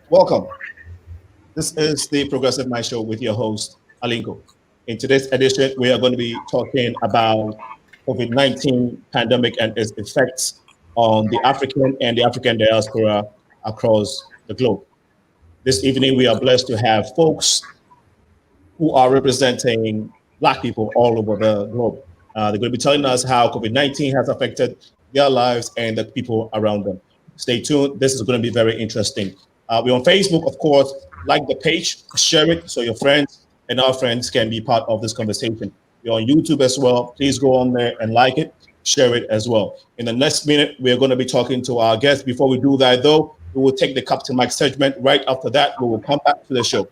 Welcome. This is the Progressive Mind Show with your host, Alinko. In today's edition, we are going to be talking about COVID-19 pandemic and its effects on the African and the African diaspora across the globe. This evening, we are blessed to have folks who are representing Black people all over the globe. They're going to be telling us how COVID-19 has affected their lives and the people around them. Stay tuned. This is going to be very interesting. We're on Facebook, of course. Like the page, share it so your friends and our friends can be part of this conversation. We're on YouTube as well. Please go on there and like it, share it as well. In the next minute, we're going to be talking to our guests. Before we do that, though, we will take the Captain Mike segment. Right after that, we will come back to the show.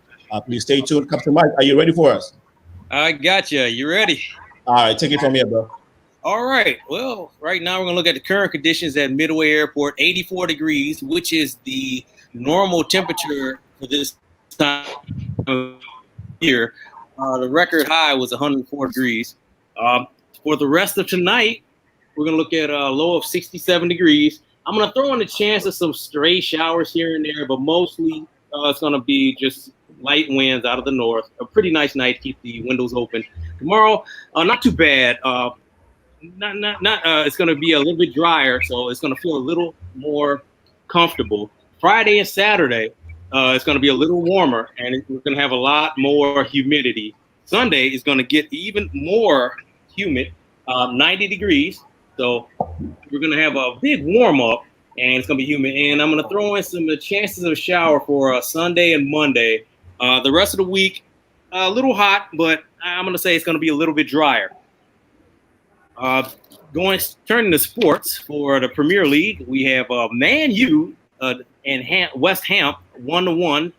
Please stay tuned. Captain Mike, are you ready for us? I got you. You ready? All right, take it from here, bro. All right. Well, right now we're going to look at the current conditions at Midway Airport, 84 degrees, which is the normal temperature for this time of year. The record high was 104 degrees. For the rest of tonight, we're going to look at a low of 67 degrees. I'm going to throw in a chance of some stray showers here and there, but mostly it's going to be just light winds out of the north. A pretty nice night to keep the windows open. Tomorrow, not too bad. It's going to be a little bit drier, so it's going to feel a little more comfortable. Friday and Saturday, it's going to be a little warmer, and we're going to have a lot more humidity. Sunday is going to get even more humid, 90 degrees. So we're going to have a big warm up, and it's going to be humid. And I'm going to throw in some chances of a shower for Sunday and Monday. The rest of the week, a little hot, but I'm going to say it's going to be a little bit drier. Turning to sports for the Premier League, we have Man U and West Ham 1-1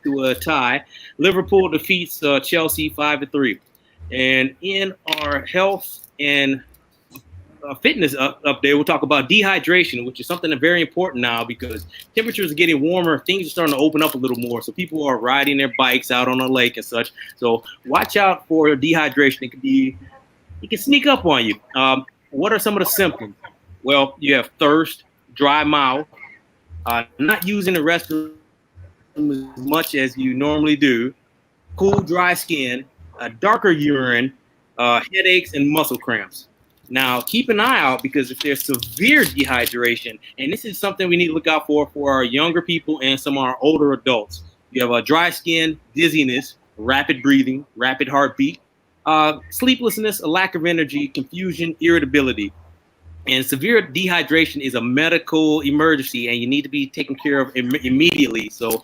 to a tie. Liverpool defeats Chelsea 5-3. And in our health and fitness update, we'll talk about dehydration, which is something that's very important now because temperatures are getting warmer. Things are starting to open up a little more. So people are riding their bikes out on a lake and such. So watch out for dehydration. It can sneak up on you. What are some of the symptoms? Well, you have thirst, dry mouth, not using the restroom as much as you normally do, cool, dry skin, darker urine, headaches, and muscle cramps. Now, keep an eye out because if there's severe dehydration, and this is something we need to look out for our younger people and some of our older adults. You have dry skin, dizziness, rapid breathing, rapid heartbeat, sleeplessness, a lack of energy, confusion, irritability. And severe dehydration is a medical emergency, and you need to be taken care of immediately. So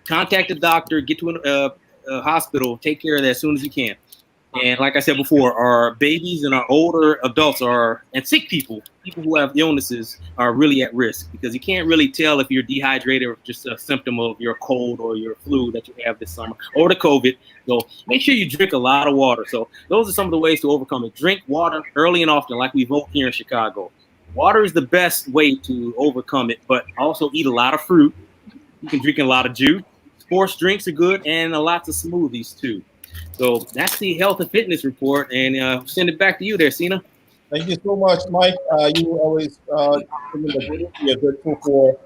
contact the doctor, get to a hospital, take care of that as soon as you can. And like I said before, our babies and our older adults and sick people who have illnesses are really at risk because you can't really tell if you're dehydrated or just a symptom of your cold or your flu that you have this summer or the COVID. So make sure you drink a lot of water. So those are some of the ways to overcome it. Drink water early and often, like we vote here in Chicago. Water is the best way to overcome it, but also eat a lot of fruit. You can drink a lot of juice. Sports drinks are good and lots of smoothies too. So that's the health and fitness report, and send it back to you there, Sina. Thank you so much, Mike. You always you're grateful for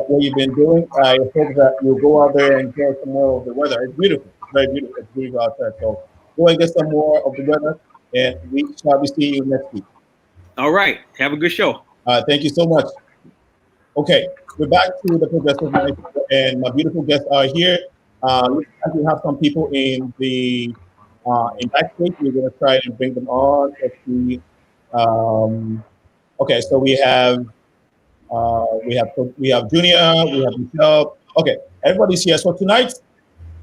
what you've been doing. I hope that you'll go out there and enjoy some more of the weather. It's beautiful. It's very beautiful. It's beautiful outside. So go and get some more of the weather, and we shall be seeing you next week. All right. Have a good show. Thank you so much. Okay, we're back to the Progressive Mind, and my beautiful guests are here. We have some people in the backstage. We're going to try and bring them on. Let's see. Okay, so we have Junior, we have Michelle. Okay, everybody's here. So tonight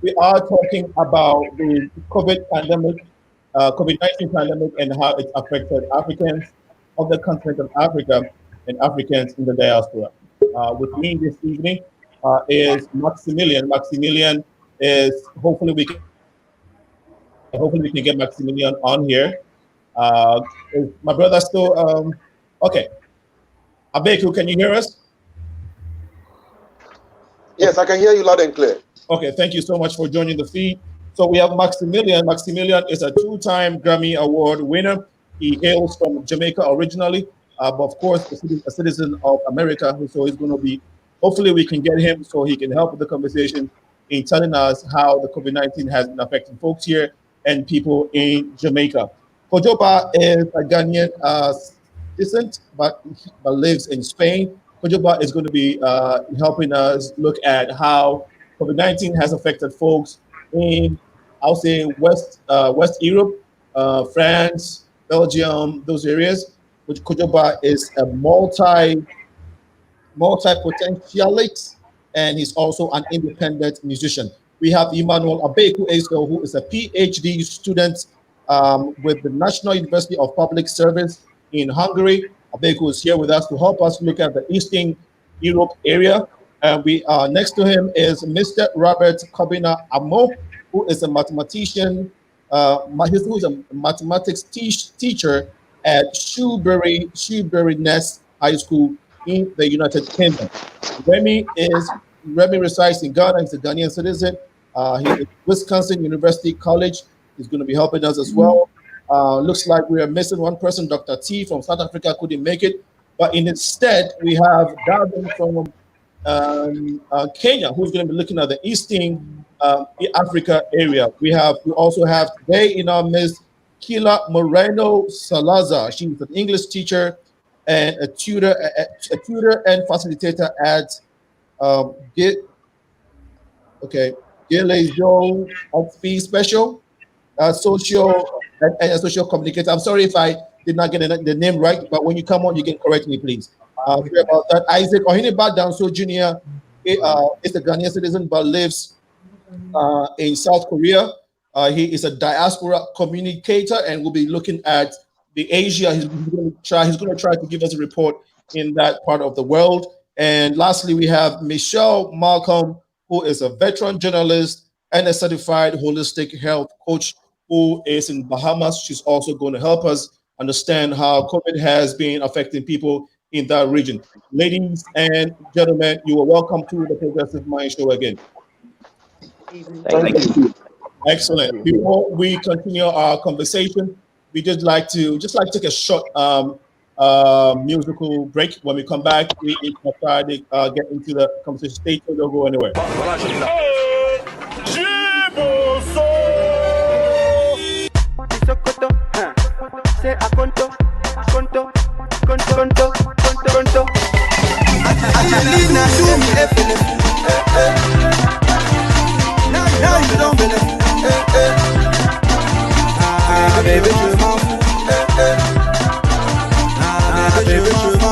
we are talking about the COVID-19 pandemic, and how it's affected Africans of the continent of Africa and Africans in the diaspora. With me this evening is Maximilian. Maximilian is hopefully we can get Maximilian on here. Is my brother still okay? Abeku, can you hear us? Yes, I can hear you loud and clear. Okay, thank you so much for joining the feed. So we have Maximilian. Maximilian is a two-time Grammy Award winner. He hails from Jamaica originally, but of course, a citizen of America. So he's going to be Hopefully we can get him so he can help with the conversation in telling us how the COVID-19 has been affecting folks here and people in Jamaica. KOJOBA is a Ghanaian citizen, but lives in Spain. KOJOBA is going to be helping us look at how COVID-19 has affected folks in, I'll say, West Europe, France, Belgium, those areas. Which KOJOBA is a multi-potentialite, and he's also an independent musician. We have EMMANUEL ABEKU, who is a PhD student with the National University of Public Service in Hungary. ABEKU is here with us to help us look at the Eastern Europe area. And we next to him is Mr. Robert KOBINAH AMOH, who is a mathematician, who is a mathematics teacher at SHOEBURYNESS High School in the United Kingdom. REMI resides in Ghana. He's a Ghanaian citizen. He's at Wisconsin University College. He's going to be helping us as well. Looks like we are missing one person. Dr. T from South Africa couldn't make it, but instead we have Darwin from Kenya, who's going to be looking at the Eastern Africa area. We also have today in our midst KEILA Moreno Salazar. She's an English teacher and a tutor and facilitator at Galejo XP Special social and a social communicator. I'm sorry if I did not get the name right, but when you come on, you can correct me, please. Sorry about that. Isaac OHENEBA DANSO Jr. Is a Ghanaian citizen but lives in South Korea. He is a diaspora communicator and will be looking at the Asia. He's going to try to give us a report in that part of the world. And lastly, we have Michelle Malcolm, who is a veteran journalist and a certified holistic health coach who is in Bahamas. She's also going to help us understand how COVID has been affecting people in that region. Ladies and gentlemen, you are welcome to the Progressive Mind Show again. Thank you. Excellent. Before we continue our conversation, we just like to take a short musical break. When we come back, we try to get into the conversation stage, so don't go anywhere. Now you don't believe. Baby, je m'en fous. Baby, je m'en fous.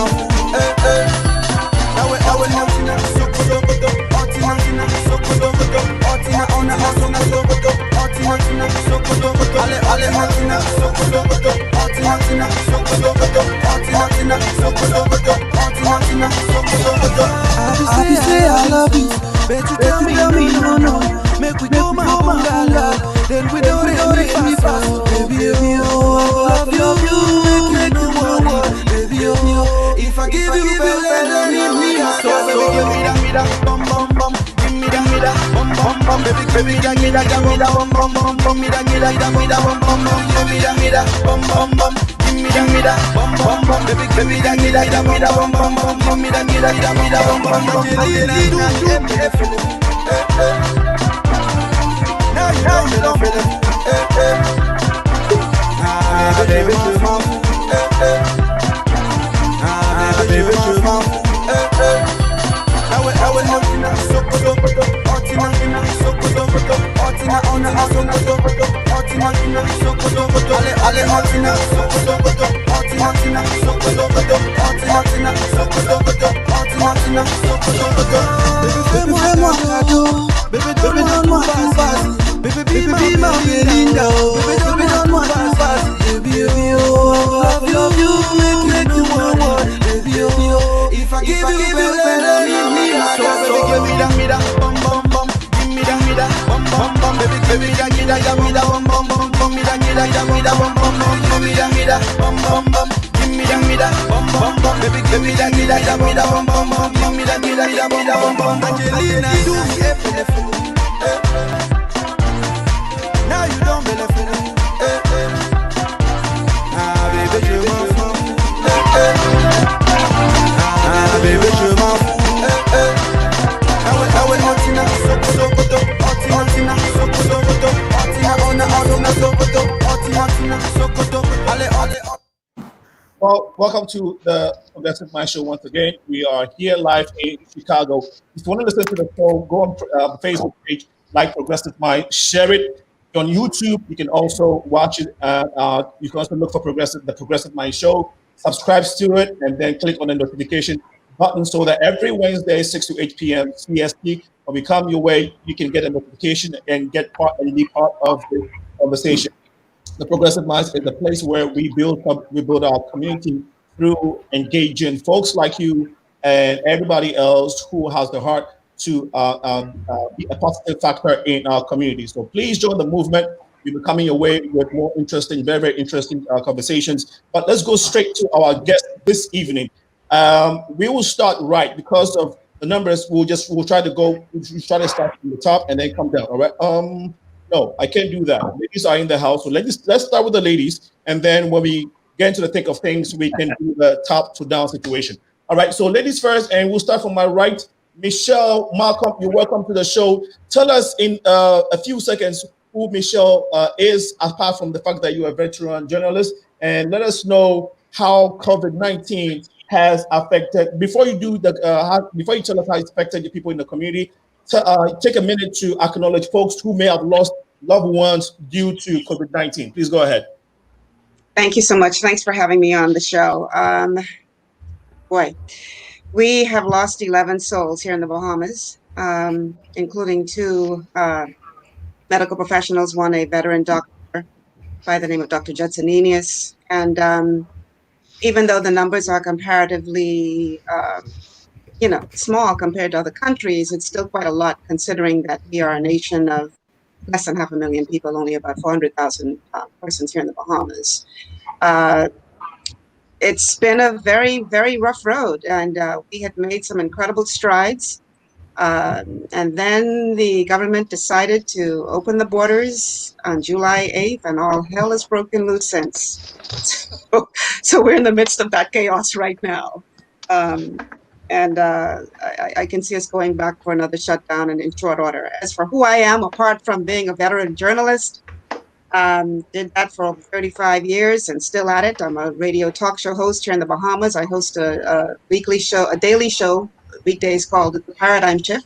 I love you, but you tell me no. Make we go my bungalow, then we don't really fast. Baby, oh, I love you, make you know baby, oh, if I give you better, so baby, give me that, bum, bum, bum, give me that, bum, bum, bum, baby, give me that, bum, bum, bum, bum, me that, bum, bum, bum, give me that, bum, bum, bum, give me that, bum, bum, bum, baby, give me that, bum, bum, bum, give me that, bum, bum, bum, now you don't feel it. Baby, je m'en fous. Baby, je m'en fous. Baby, donne-moi tout vas-y. Baby, be my Belinda. Baby, donne-moi tout vas-y. Baby, oh, I love you, make you want. Baby, oh, if I give you better, give me that. So baby, give me that, bum, bum, bum. Give me that, bum, bum, bum. Baby, give me that, bum, bum, bum, bum. Me that, bum, bum, bum. Give me that, bum, bum, bum. Give me that, bum, bum, bum. Baby, give me that, bum, bum, bum. Give me that, bum, bum, bum. Angelina, do me everything. Now you don't believe in it. Baby, je m'en fous. Baby, je m'en fous. Well, welcome to the Progressive Mind Show once again. We are here live in Chicago. If you want to listen to the show, go on the Facebook page, like Progressive Mind, share it. On YouTube, you can also watch it. You can also look for the Progressive Mind Show, subscribe to it, and then click on the notification button so that every Wednesday, 6 to 8 p.m. CST, when we come your way, you can get a notification and be part of the conversation. The Progressive Minds is the place where we build our community through engaging folks like you and everybody else who has the heart to be a positive factor in our community. So please join the movement. We'll be coming your way with more interesting, very, very interesting conversations. But let's go straight to our guest this evening. We will start right because of the numbers. We'll try to start from the top and then come down. All right. No, I can't do that. Ladies are in the house. So let's start with the ladies. And then when we get into the thick of things, we can do the top to down situation. All right. So ladies first, and we'll start from my right. Michelle, Malcolm, you're welcome to the show. Tell us in a few seconds who Michelle is, apart from the fact that you're a veteran journalist, and let us know how COVID-19 has affected. Before you tell us how it's affected the people in the community, take a minute to acknowledge folks who may have lost loved ones due to COVID-19. Please go ahead. Thank you so much. Thanks for having me on the show. Boy, we have lost 11 souls here in the Bahamas, including 2 medical professionals, one a veteran doctor by the name of Dr. Judsoninius. And even though the numbers are comparatively small compared to other countries, it's still quite a lot considering that we are a nation of less than 500,000 people, only about 400,000 persons here in the Bahamas. It's been a very, very rough road, and we had made some incredible strides. And then the government decided to open the borders on July 8th, and all hell has broken loose since. So we're in the midst of that chaos right now. And I can see us going back for another shutdown and in short order. As for who I am, apart from being a veteran journalist, did that for over 35 years and still at it. I'm a radio talk show host here in the Bahamas. I host a weekly show, a daily show, weekdays called The Paradigm Shift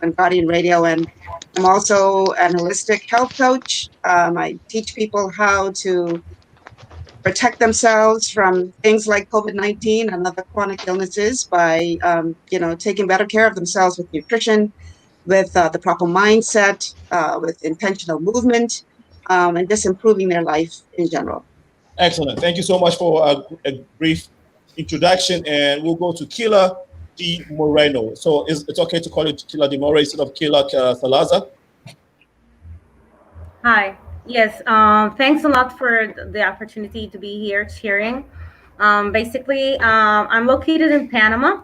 on Guardian Radio. And I'm also an holistic health coach. I teach people how to protect themselves from things like COVID-19 and other chronic illnesses by, taking better care of themselves with nutrition, with the proper mindset, with intentional movement, and just improving their life in general. Excellent. Thank you so much for a brief introduction. And we'll go to KEILA D. Moreno. So it's okay to call it KEILA D. Moreno instead of KEILA Salazar? Hi. Yes, thanks a lot for the opportunity to be here sharing. Basically, I'm located in Panama,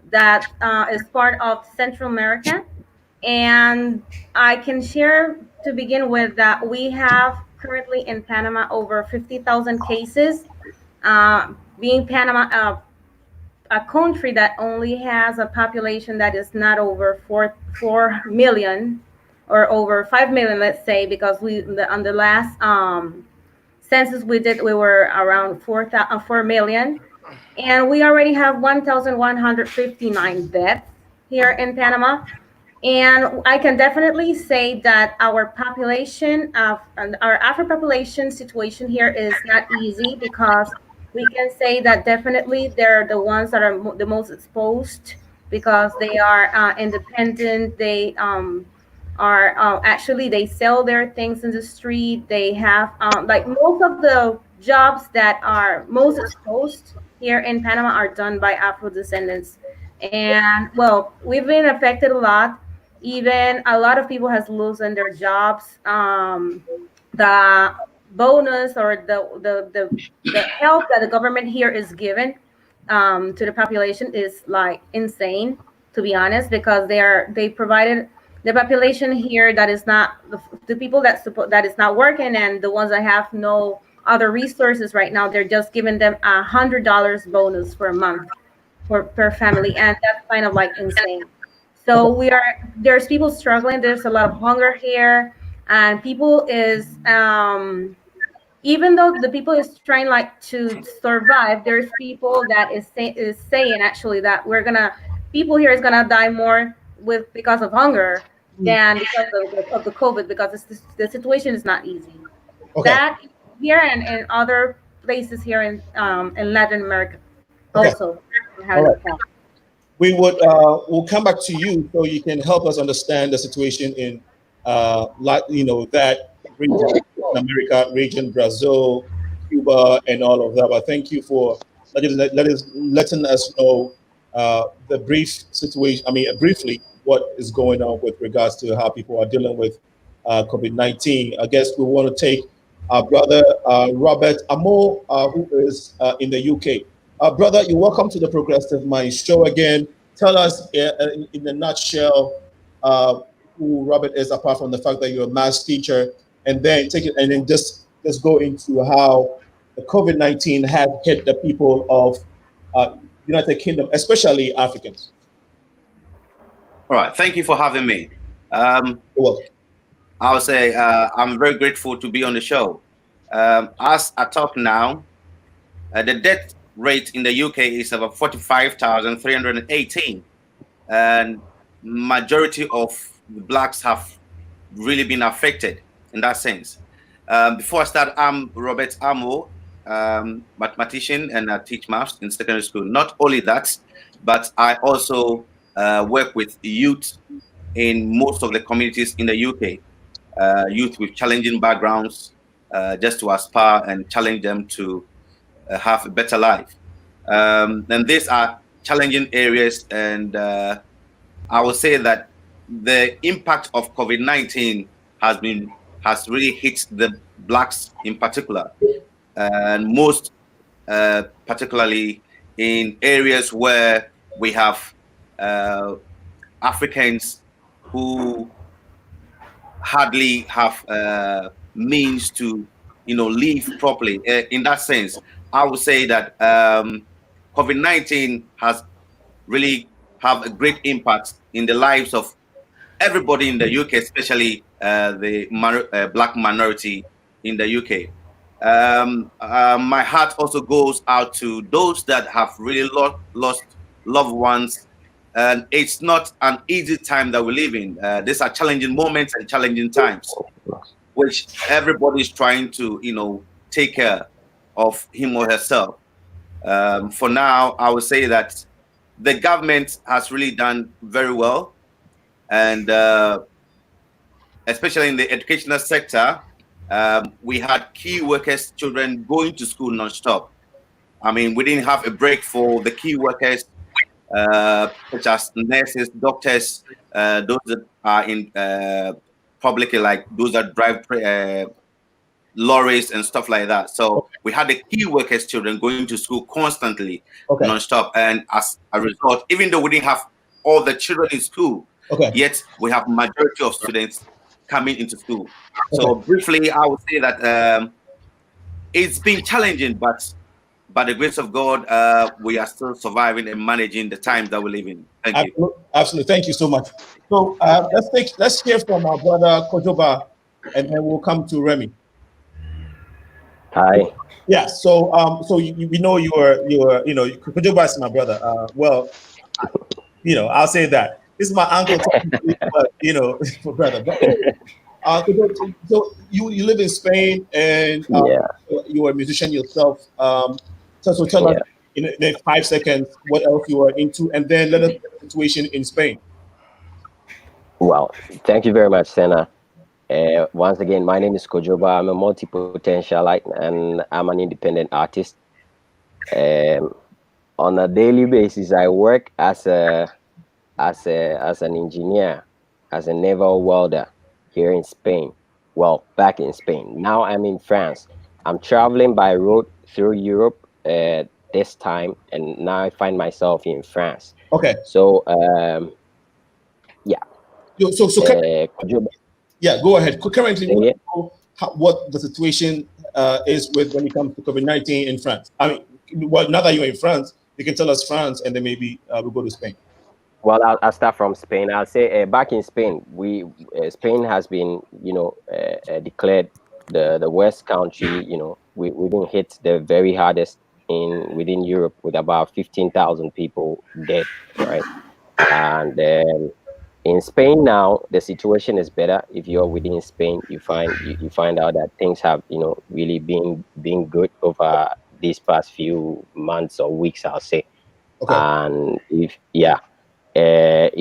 that is part of Central America. And I can share to begin with that we have currently in Panama over 50,000 cases, being Panama a country that only has a population that is not over 4 million. Or over 5 million, let's say, because on the last census we did, we were around 4 million, and we already have 1,159 deaths here in Panama. And I can definitely say that our population our Afro population situation here is not easy, because we can say that definitely they're the ones that are the most exposed, because they are independent. They actually they sell their things in the street. They have like most of the jobs that are most exposed here in Panama are done by Afro descendants. And well, we've been affected a lot. Even a lot of people has losing their jobs. The bonus or the help that the government here is giving to the population is like insane, to be honest, because they provided the population here that is not the people that is not working, and the ones that have no other resources right now, they're just giving them $100 bonus for a month per family, and that's kind of like insane. So there's people struggling. There's a lot of hunger here, and people is even though the people is trying like to survive, there's people that is saying actually that people here is gonna die more because of hunger than because of the COVID, because the situation is not easy. Okay. That here and other places here in Latin America Okay. also All has right. a problem. We'll come back to you so you can help us understand the situation in that region, America region, Brazil, Cuba, and all of that. But thank you for letting us know the brief situation. I mean, briefly, what is going on with regards to how people are dealing with COVID-19. I guess we want to take our brother Robert AMOH, who is in the UK. Brother, you're welcome to the Progressive Mind show again. Tell us in a nutshell who Robert is, apart from the fact that you're a maths teacher, and then take it and then just go into how the COVID-19 has hit the people of United Kingdom, especially Africans. All right, thank you for having me. Well, I would say I'm very grateful to be on the show. As I talk now, the death rate in the UK is about 45,318, and majority of the blacks have really been affected in that sense. Before I start, I'm Robert AMOH, mathematician, and I teach maths in secondary school. Not only that, but I also work with youth in most of the communities in the UK, youth with challenging backgrounds, just to aspire and challenge them to have a better life. And these are challenging areas, and I would say that the impact of COVID-19 has really hit the blacks in particular, and most particularly in areas where we have Africans who hardly have means to live properly. In that sense, I would say that COVID-19 has really have a great impact in the lives of everybody in the UK, especially the black minority in the UK. My heart also goes out to those that have really lost loved ones, and it's not an easy time that we live in. These are challenging moments and challenging times, which everybody is trying to take care of him or herself. For now, I would say that the government has really done very well, and especially in the educational sector, we had key workers' children going to school non-stop. I mean, we didn't have a break for the key workers, such as nurses, doctors, those that are in publicly, like those that drive lorries and stuff like that. So we had the key workers' children going to school constantly, non-stop. And as a result, even though we didn't have all the children in school, yet we have majority of students coming into school. So briefly, I would say that it's been challenging, but by the grace of God, we are still surviving and managing the times that we live in. Thank you. Absolutely. Thank you so much. So let's hear from our brother KOJOBA, and then we'll come to Remy. Hi. Yeah. So we know you are KOJOBA is my brother. I'll say that. This is my uncle, but for brother. But, so you live in Spain, and you are a musician yourself. So tell us in the next 5 seconds what else you are into, and then let us know the situation in Spain. Well, thank you very much, Senna. Once again, my name is KOJOBA. I'm a multi-potentialite, and I'm an independent artist. On a daily basis, I work as an engineer, as a naval welder here in Spain. Well, back in Spain. Now I'm in France. I'm traveling by road through Europe this time, and now I find myself in France. Okay. So yeah, go ahead. Currently, what the situation is with when it comes to COVID-19 in France. I mean, well, now that you're in France, you can tell us France, and then maybe we'll go to Spain. Well, I'll start from Spain. I'll say back in Spain, Spain has been, declared the West country, we've been hit the very hardest within Europe with about 15,000 people dead, right? And then in Spain now, the situation is better. If you're within Spain, you find out that things have really been good over these past few months or weeks, I'll say. Okay. And if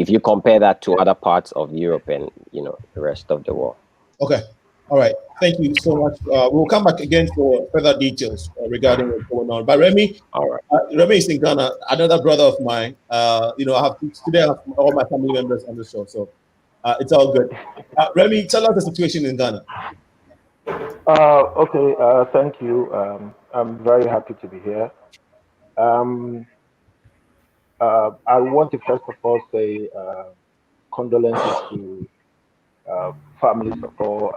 you compare that to other parts of Europe and the rest of the world. Okay. All right. Thank you so much. We'll come back again for further details regarding what's going on. But Remy, all right. Remy is in Ghana, another brother of mine. Today I have all my family members on the show, so it's all good. Remy, tell us the situation in Ghana. Okay. Thank you. I'm very happy to be here. I want to first of all say condolences to families of all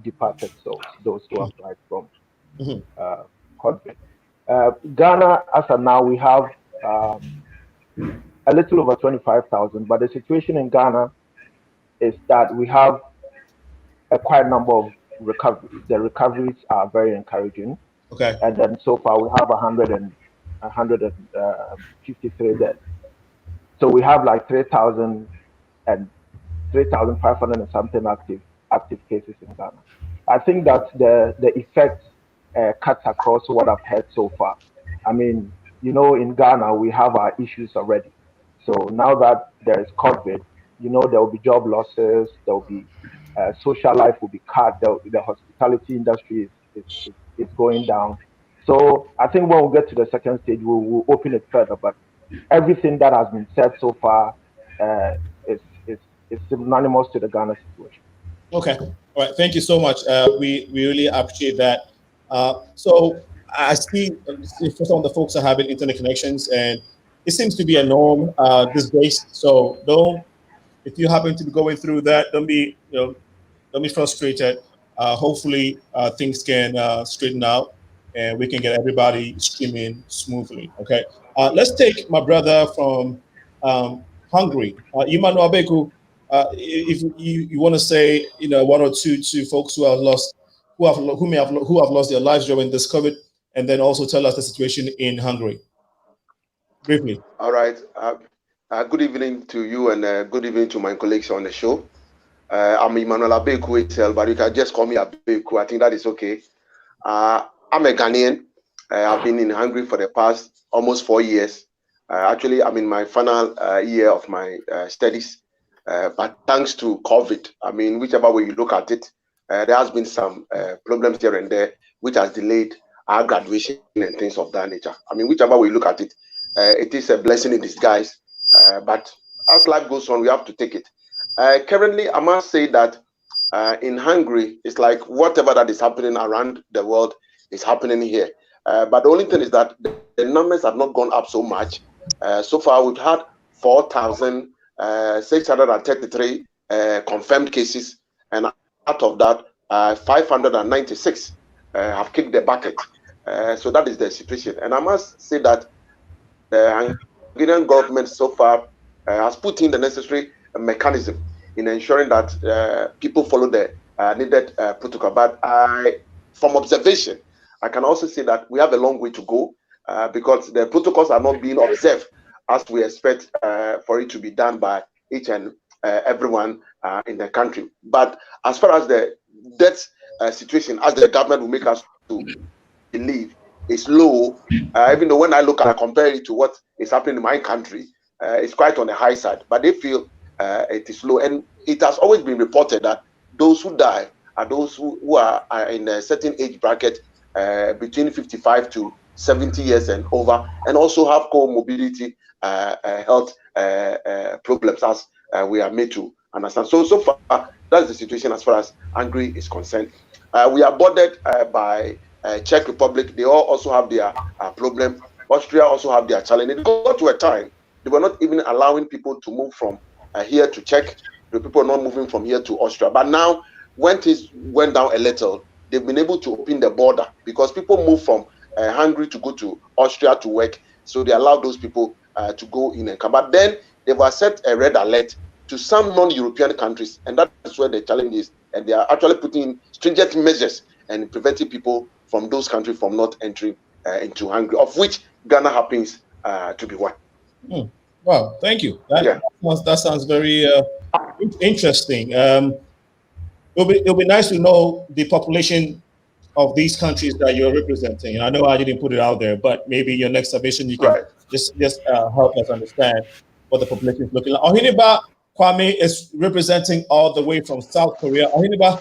departed souls, those who have died from COVID. Ghana, as of now, we have a little over 25,000, but the situation in Ghana is that we have a quite number of recoveries. The recoveries are very encouraging. Okay. And then so far we have 153 dead. So we have like 3,500 and something active cases in Ghana. I think that the effect cuts across what I've heard so far. I mean, in Ghana, we have our issues already. So now that there is COVID, there will be job losses, there will be social life will be cut, the hospitality industry is going down. So I think when we get to the second stage, we'll open it further. But everything that has been said so far is synonymous to the Ghana situation. Okay. All right. Thank you so much. We really appreciate that. So I see some of the folks are having internet connections, and it seems to be a norm these days. So if you happen to be going through that, don't be frustrated. Hopefully things can straighten out, and we can get everybody streaming smoothly. Okay. Let's take my brother from Hungary, EMMANUEL ABEKU. If you want to say one or two to folks who have lost their lives during this COVID, and then also tell us the situation in Hungary briefly. All right. Good evening to you, and good evening to my colleagues on the show. I'm EMMANUEL ABEKU ESSEL, but you can just call me ABEKU. I think that is okay. I'm a Ghanaian. I've been in Hungary for the past almost 4 years. Actually, I'm in my final year of my studies. But thanks to COVID, I mean, whichever way you look at it, there has been some problems here and there, which has delayed our graduation and things of that nature. I mean, whichever way you look at it, it is a blessing in disguise. But as life goes on, we have to take it. Currently, I must say that in Hungary, it's like whatever that is happening around the world is happening here. But the only thing is that the numbers have not gone up so much. So far, we've had 4,633 confirmed cases, and out of that, 596 have kicked the bucket. So that is the situation. And I must say that the Hungarian government so far has put in the necessary mechanism in ensuring that people follow the needed protocol. But from observation, I can also say that we have a long way to go because the protocols are not being observed as we expect for it to be done by each and everyone in the country. But as far as the death situation, as the government will make us to believe, is low, even though when I look and I compare it to what is happening in my country, it's quite on the high side. But they feel it is low. And it has always been reported that those who die are those who are in a certain age bracket between 55 to 70 years and over, and also have comorbidity health problems, as we are made to understand. So far, that's the situation as far as Hungary is concerned. We are bordered by Czech Republic. They all also have their problem. Austria also have their challenge. It got to a time they were not even allowing people to move from here to Czech. The people are not moving from here to Austria. But now, when things went down a little, they've been able to open the border because people move from Hungary to go to Austria to work. So they allowed those people to go in and come. But then they were set a red alert to some non-European countries, and that is where the challenge is. And they are actually putting stringent measures and preventing people from those countries from not entering into Hungary, of which Ghana happens to be one. Wow, thank you. That sounds very interesting. It'll be nice to know the population of these countries that you're representing. I know I didn't put it out there, but maybe your next submission you can just help us understand what the population is looking like. OHENEBA Kwame is representing all the way from South Korea. OHENEBA,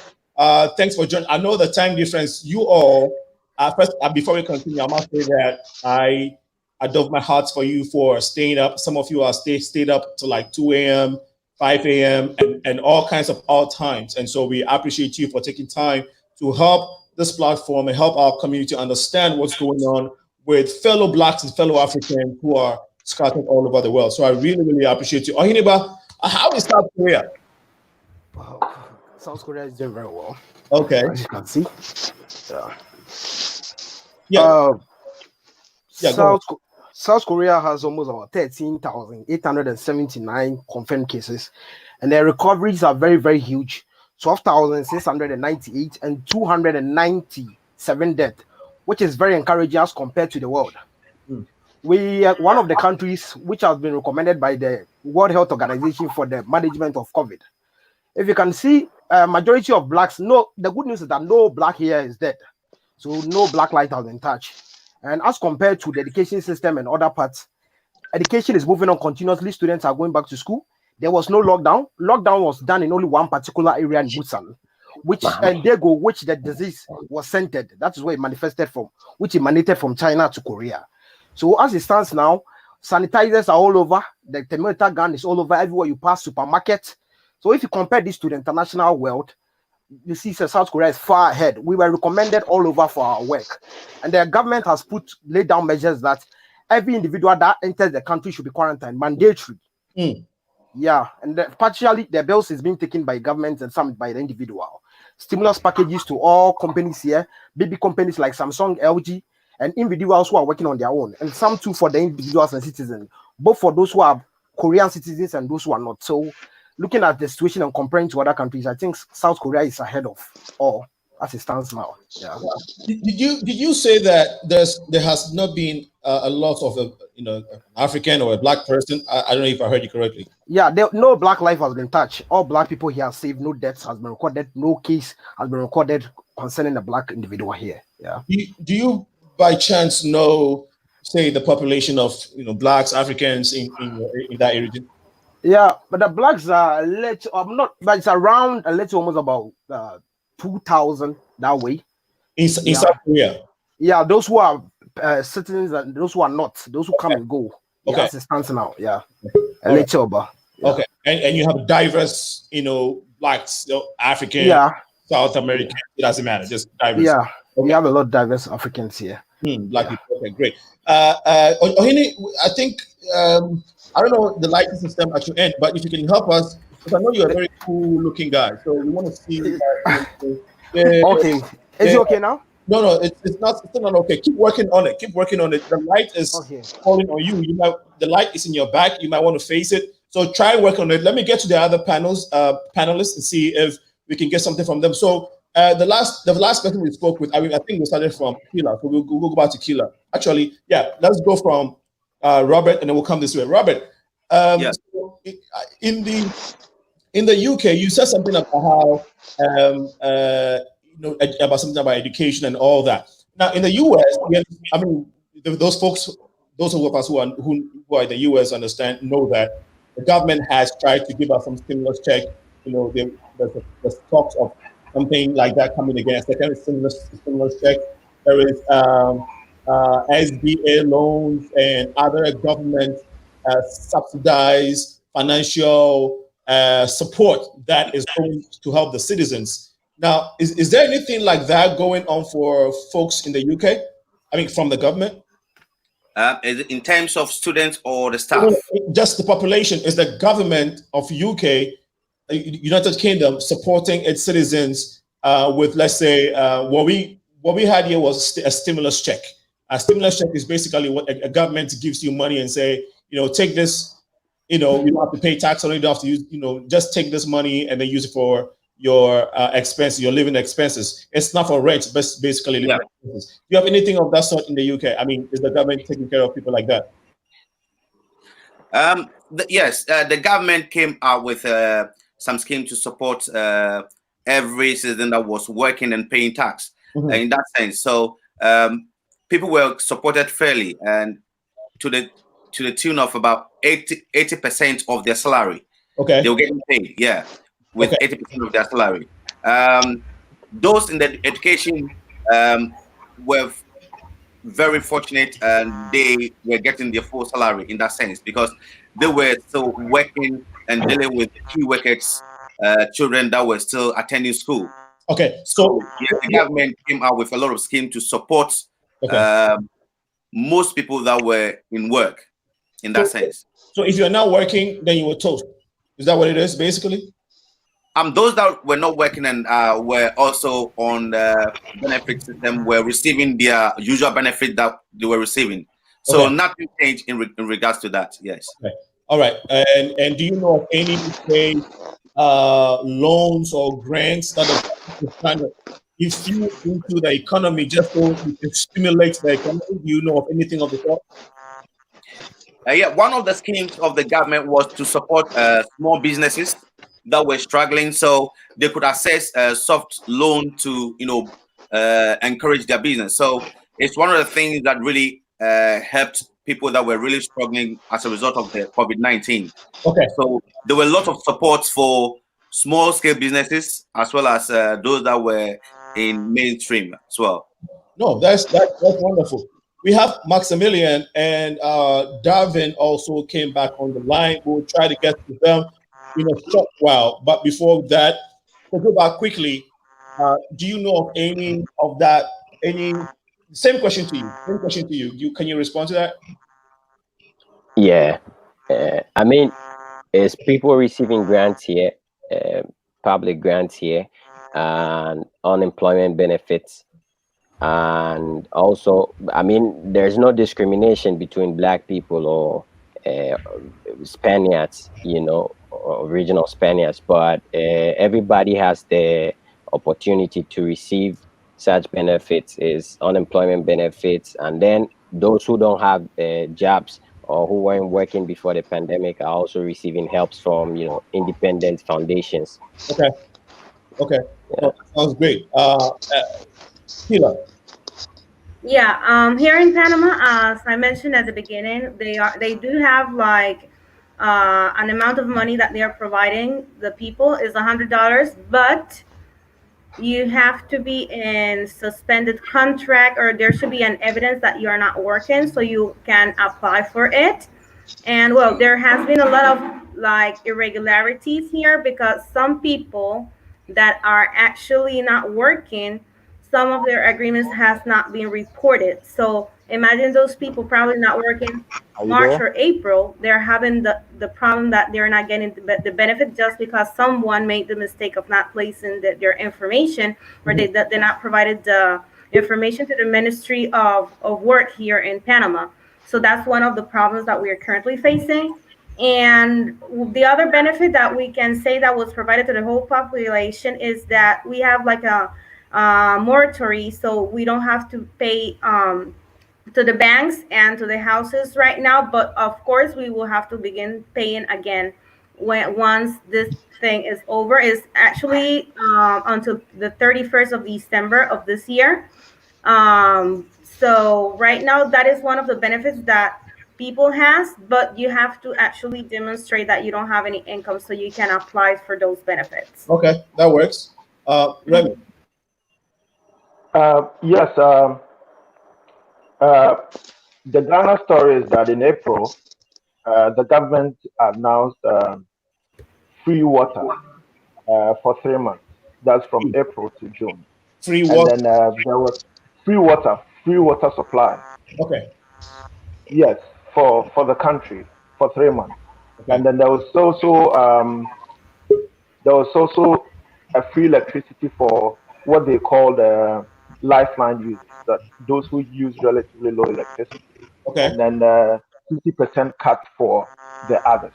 thanks for joining. I know the time difference. You all, first, before we continue, I must say that I dove my heart for you for staying up. Some of you are stayed up to like 2 a.m., 5 a.m., and all kinds of odd times. And so we appreciate you for taking time to help this platform and help our community understand what's going on with fellow Blacks and fellow Africans who are scattered all over the world. So I really, really appreciate you. OHENEBA, how is South Korea? South Korea is doing very well. Okay. As you can see. South Korea has almost about 13,879 confirmed cases, and their recoveries are very, very huge. 12,698 and 297 deaths, which is very encouraging as compared to the world. We are one of the countries which has been recommended by the World Health Organization for the management of COVID. If you can see, majority of Blacks, the good news is that no Black here is dead. So no Black life has been touched. And as compared to the education system and other parts, education is moving on continuously. Students are going back to school. There was no lockdown. Lockdown was done in only one particular area in Busan, which the disease was centered. That is where it manifested from, which emanated from China to Korea. So as it stands now, sanitizers are all over. The thermometer gun is all over. Everywhere you pass, supermarket. So if you compare this to the international world, you see South Korea is far ahead. We were recommended all over for our work. And the government has laid down measures that every individual that enters the country should be quarantined, mandatory. Yeah, and partially the bills is being taken by government and some by the individual. Stimulus packages to all companies here, big companies like Samsung, LG, and individuals who are working on their own, and some too for the individuals and citizens, both for those who are Korean citizens and those who are not. So looking at the situation and comparing to other countries, I think South Korea is ahead of all as it stands now. Yeah. Did you say that there has not been a loss of African or a Black person? I don't know if I heard you correctly. Yeah, no Black life has been touched. All Black people here are safe. No deaths has been recorded. No case has been recorded concerning a Black individual here. Yeah. Do you by chance know, say, the population of Blacks, Africans in that region? Yeah, but the Blacks are but it's around almost about 2,000 that way. In South Korea? Yeah, those who are citizens and those who are not, those who come and go. Okay. As it stands now, yeah. Okay. Okay, and you have diverse, Blacks, African, South American, it doesn't matter, just diverse. Yeah, we have a lot of diverse Africans here. Black people, okay, great. Ohene, I think, I don't know the lighting system at your end, but if you can help us, because I know you're a very cool looking guy, so we want to see. Okay, is it okay now? No, it's still not okay. Keep working on it. The light is falling on you. The light is in your back. You might want to face it. So try and work on it. Let me get to the other panelists and see if we can get something from them. So the last person we spoke with, I think we started from KEILA. So we'll go back to KEILA. Actually, yeah, let's go from Robert, and then we'll come this way. Robert, yes. So in the UK, you said something about how about something about education and all that. Now in the US, those of us who are in the US know that the government has tried to give us some stimulus check. There's talks of something like that coming again. Second stimulus check. There is SBA loans and other government subsidized financial support that is going to help the citizens. Now, is there anything like that going on for folks in the UK? From the government? In terms of students or the staff? Just the population. Is the government of UK, United Kingdom, supporting its citizens with, let's say, what we had here was a stimulus check. A stimulus check is basically what a government gives you money and say, take this you know, you don't have to pay tax on it. You don't have to use, you know, just take this money and then use it for your expenses, your living expenses. It's not for rent, but basically living expenses. Do you have anything of that sort in the UK? I mean, is the government taking care of people like that? Yes, the government came out with some scheme to support every citizen that was working and paying tax. In that sense, so people were supported fairly and to the tune of about 80% of their salary. Okay, they were getting paid, with 80% of their salary. Those in the education were very fortunate, and they were getting their full salary in that sense because they were still working and dealing with key workers, children that were still attending school. Okay, so the government came out with a lot of schemes to support most people that were in work in that sense. So if you're not working, then you were toast. Is that what it is, basically? Those that were not working and were also on the benefit system were receiving their usual benefit that they were receiving. So nothing changed in regards to that. Yes. Okay. All right. And do you know of any loans or grants that are kind of infused into the economy just so it can stimulate the economy? Do you know of anything of the sort? One of the schemes of the government was to support small businesses that were struggling, so they could access a soft loan to, you know, encourage their business. So it's one of the things that really helped people that were really struggling as a result of the COVID-19. Okay. So there were a lot of support for small scale businesses as well as those that were in mainstream as well. No, that's wonderful. We have Maximilian and Darwin also came back on the line. We'll try to get to them in a short while. But before that, to go back quickly, do you know of any of that? Same question to you. Can you respond to that? Yeah. I mean, it's people receiving grants here, public grants here, and unemployment benefits. And also, I mean, there's no discrimination between Black people or Spaniards, you know, or regional Spaniards, but everybody has the opportunity to receive such benefits, is unemployment benefits. And then those who don't have jobs or who weren't working before the pandemic are also receiving helps from, you know, independent foundations. Okay. Yeah. Well, that sounds great. KEILA. Yeah, here in Panama, as I mentioned at the beginning, they do have like an amount of money that they are providing the people is $100, but you have to be in suspended contract, or there should be an evidence that you are not working so you can apply for it. And well, there has been a lot of like irregularities here because some people that are actually not working, some of their agreements has not been reported. So imagine those people probably not working March or April. They're having the problem that they're not getting the benefit just because someone made the mistake of not placing their information, or they're not provided the information to the Ministry of Work here in Panama. So that's one of the problems that we are currently facing. And the other benefit that we can say that was provided to the whole population is that we have like a moratory, so we don't have to pay to the banks and to the houses right now, but of course we will have to begin paying again once this thing is over. Is actually until the 31st of December of this year. So right now that is one of the benefits that people has, but you have to actually demonstrate that you don't have any income so you can apply for those benefits. Okay, that works. Remy. Yes. The Ghana story is that in April, the government announced free water for 3 months. That's from April to June. Free water. And then there was free water supply. Okay. Yes, for the country for 3 months. Okay. And then there was also a free electricity for what they call the lifeline users, that those who use relatively low electricity. Okay. And then 50% cut for the others.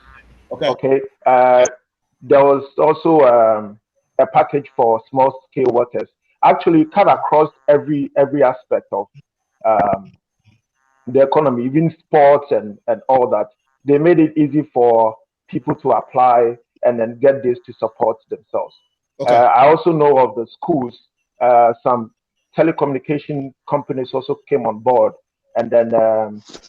Okay. There was also a package for small scale workers. Actually, cut across every aspect of the economy, even sports and all that. They made it easy for people to apply and then get this to support themselves. I also know of the schools, some telecommunication companies also came on board and then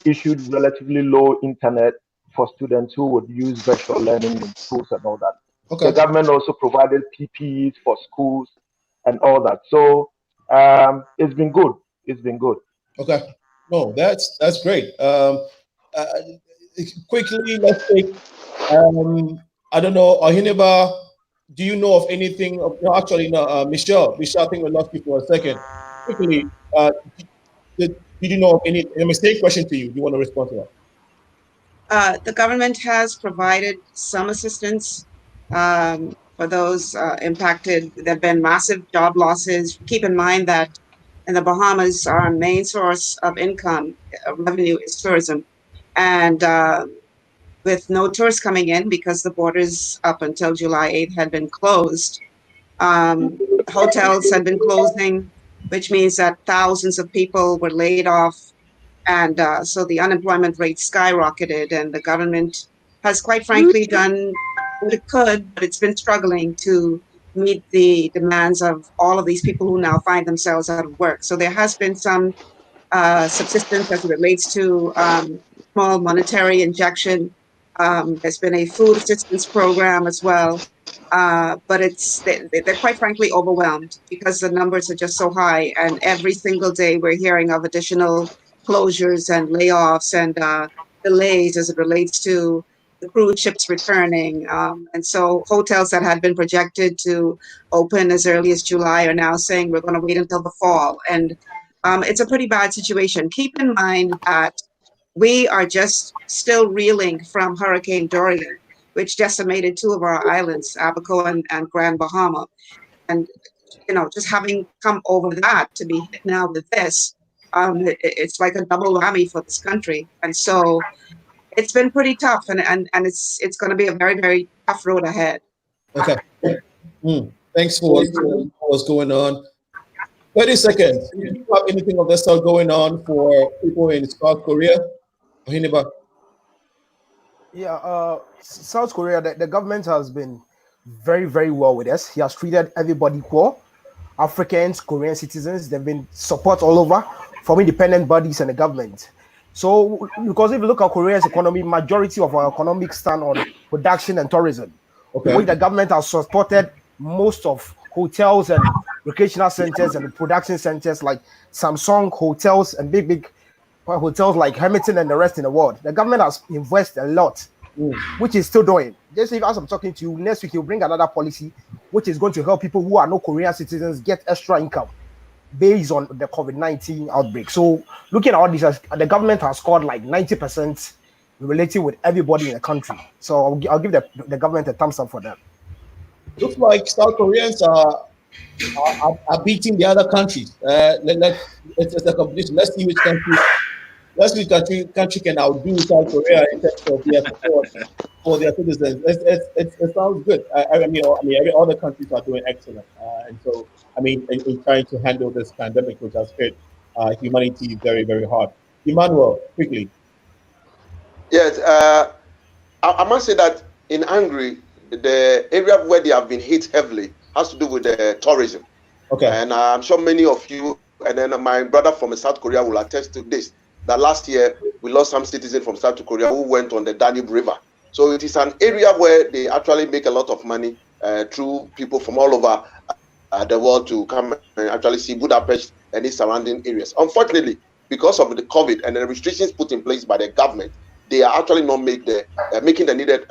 issued relatively low internet for students who would use virtual learning in schools and all that. The government also provided PPEs for schools and all that. So it's been good. It's been good. Okay. No, that's great. Quickly, let's take. I don't know, OHENEBA. Do you know of anything? No, actually, no. Michelle, I think we lost you for a second. Quickly, did you know of any? A mistake question to you. Do you want to respond to that? The government has provided some assistance for those impacted. There have been massive job losses. Keep in mind that in the Bahamas, our main source of income, revenue is tourism. And with no tourists coming in because the borders up until July 8th had been closed, hotels had been closing, which means that thousands of people were laid off. And so the unemployment rate skyrocketed, and the government has quite frankly done what it could, but it's been struggling to meet the demands of all of these people who now find themselves out of work. So there has been some subsistence as it relates to small monetary injection. There's been a food assistance program as well, but they're quite frankly overwhelmed because the numbers are just so high, and every single day we're hearing of additional closures and layoffs and delays as it relates to the cruise ships returning. And so hotels that had been projected to open as early as July are now saying we're going to wait until the fall. And it's a pretty bad situation. Keep in mind that we are just still reeling from Hurricane Dorian, which decimated two of our islands, ABEKU and Grand Bahama. And, you know, just having come over that to be hit now with this, it's like a double whammy for this country. And so it's been pretty tough, and it's going to be a very, very tough road ahead. Okay. Thanks for what's going on. 30 seconds. Do you have anything of this sort going on for people in South Korea? OHENEBA? Yeah, South Korea, the government has been very, very well with us. He has treated everybody equal. Africans, Korean citizens, they've been support all over from independent bodies and the government. So, because if you look at Korea's economy, majority of our economic stand on production and tourism. Which the government has supported most of hotels and recreational centers and production centers like Samsung hotels and big hotels like Hamilton and the rest in the world. The government has invested a lot, which is still doing. Just as I'm talking to you, next week he'll bring another policy which is going to help people who are no Korean citizens get extra income based on the COVID-19 outbreak. So looking at all this, the government has scored like 90% relating with everybody in the country. So I'll give the government a thumbs up for that. Looks like South Koreans are beating the other countries. It's a competition. Let's see which country can outdo South Korea in terms of their support for their citizens. It sounds good. I mean, every other countries are doing excellent. And so, I mean, in trying to handle this pandemic, which has hit humanity very, very hard. Emmanuel, quickly. Yes, I must say that in Hungary, the area where they have been hit heavily has to do with the tourism. Okay. And I'm sure many of you, and then my brother from South Korea will attest to this, that last year we lost some citizens from South Korea who went on the Danube River. So it is an area where they actually make a lot of money through people from all over the world to come and actually see Budapest and its surrounding areas. Unfortunately, because of the COVID and the restrictions put in place by the government, they are actually not making the needed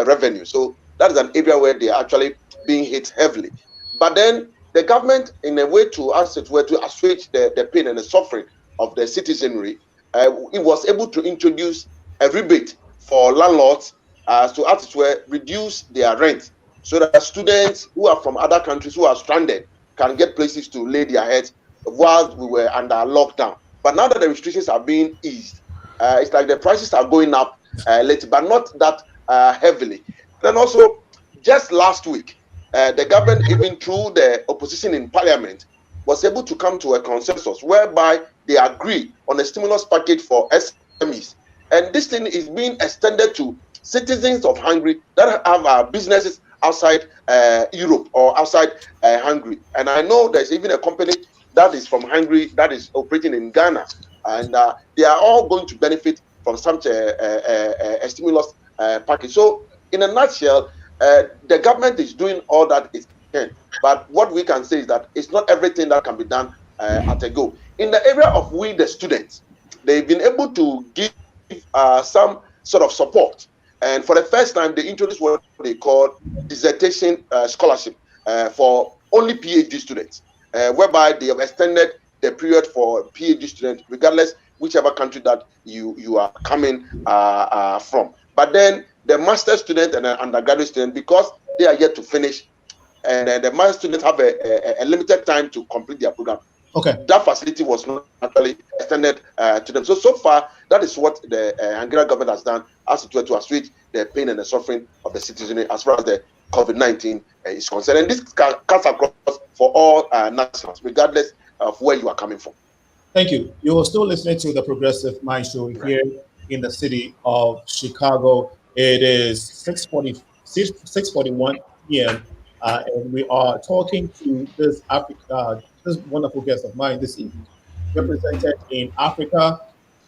revenue. So that is an area where they are actually being hit heavily. But then the government, in a way to assuage the pain and the suffering of the citizenry, it was able to introduce a rebate for landlords to reduce their rent, so that students who are from other countries who are stranded can get places to lay their heads while we were under lockdown. But now that the restrictions are being eased, it's like the prices are going up later, but not that heavily. Then also, just last week, the government, even through the opposition in parliament, was able to come to a consensus whereby they agree on a stimulus package for SMEs. And this thing is being extended to citizens of Hungary that have businesses outside Europe or outside Hungary. And I know there's even a company that is from Hungary that is operating in Ghana. And they are all going to benefit from such a stimulus package. So in a nutshell, the government is doing all that it can. But what we can say is that it's not everything that can be done at a go. In the area of we, the students, they've been able to give some sort of support. And for the first time, they introduced what they call dissertation scholarship for only PhD students, whereby they have extended the period for PhD students, regardless whichever country that you are coming from. But then the master student and the undergraduate student, because they are yet to finish, and the master students have a limited time to complete their program. Okay. That facility was not actually extended to them. So far, that is what the Hungarian government has done as it were to assuage the pain and the suffering of the citizenry as far as the COVID-19 is concerned. And this cuts across for all nationals, regardless of where you are coming from. Thank you. You are still listening to the Progressive Mind Show here in the city of Chicago. It is 6:41 p.m. And we are talking to this wonderful guest of mine this evening, represented in Africa,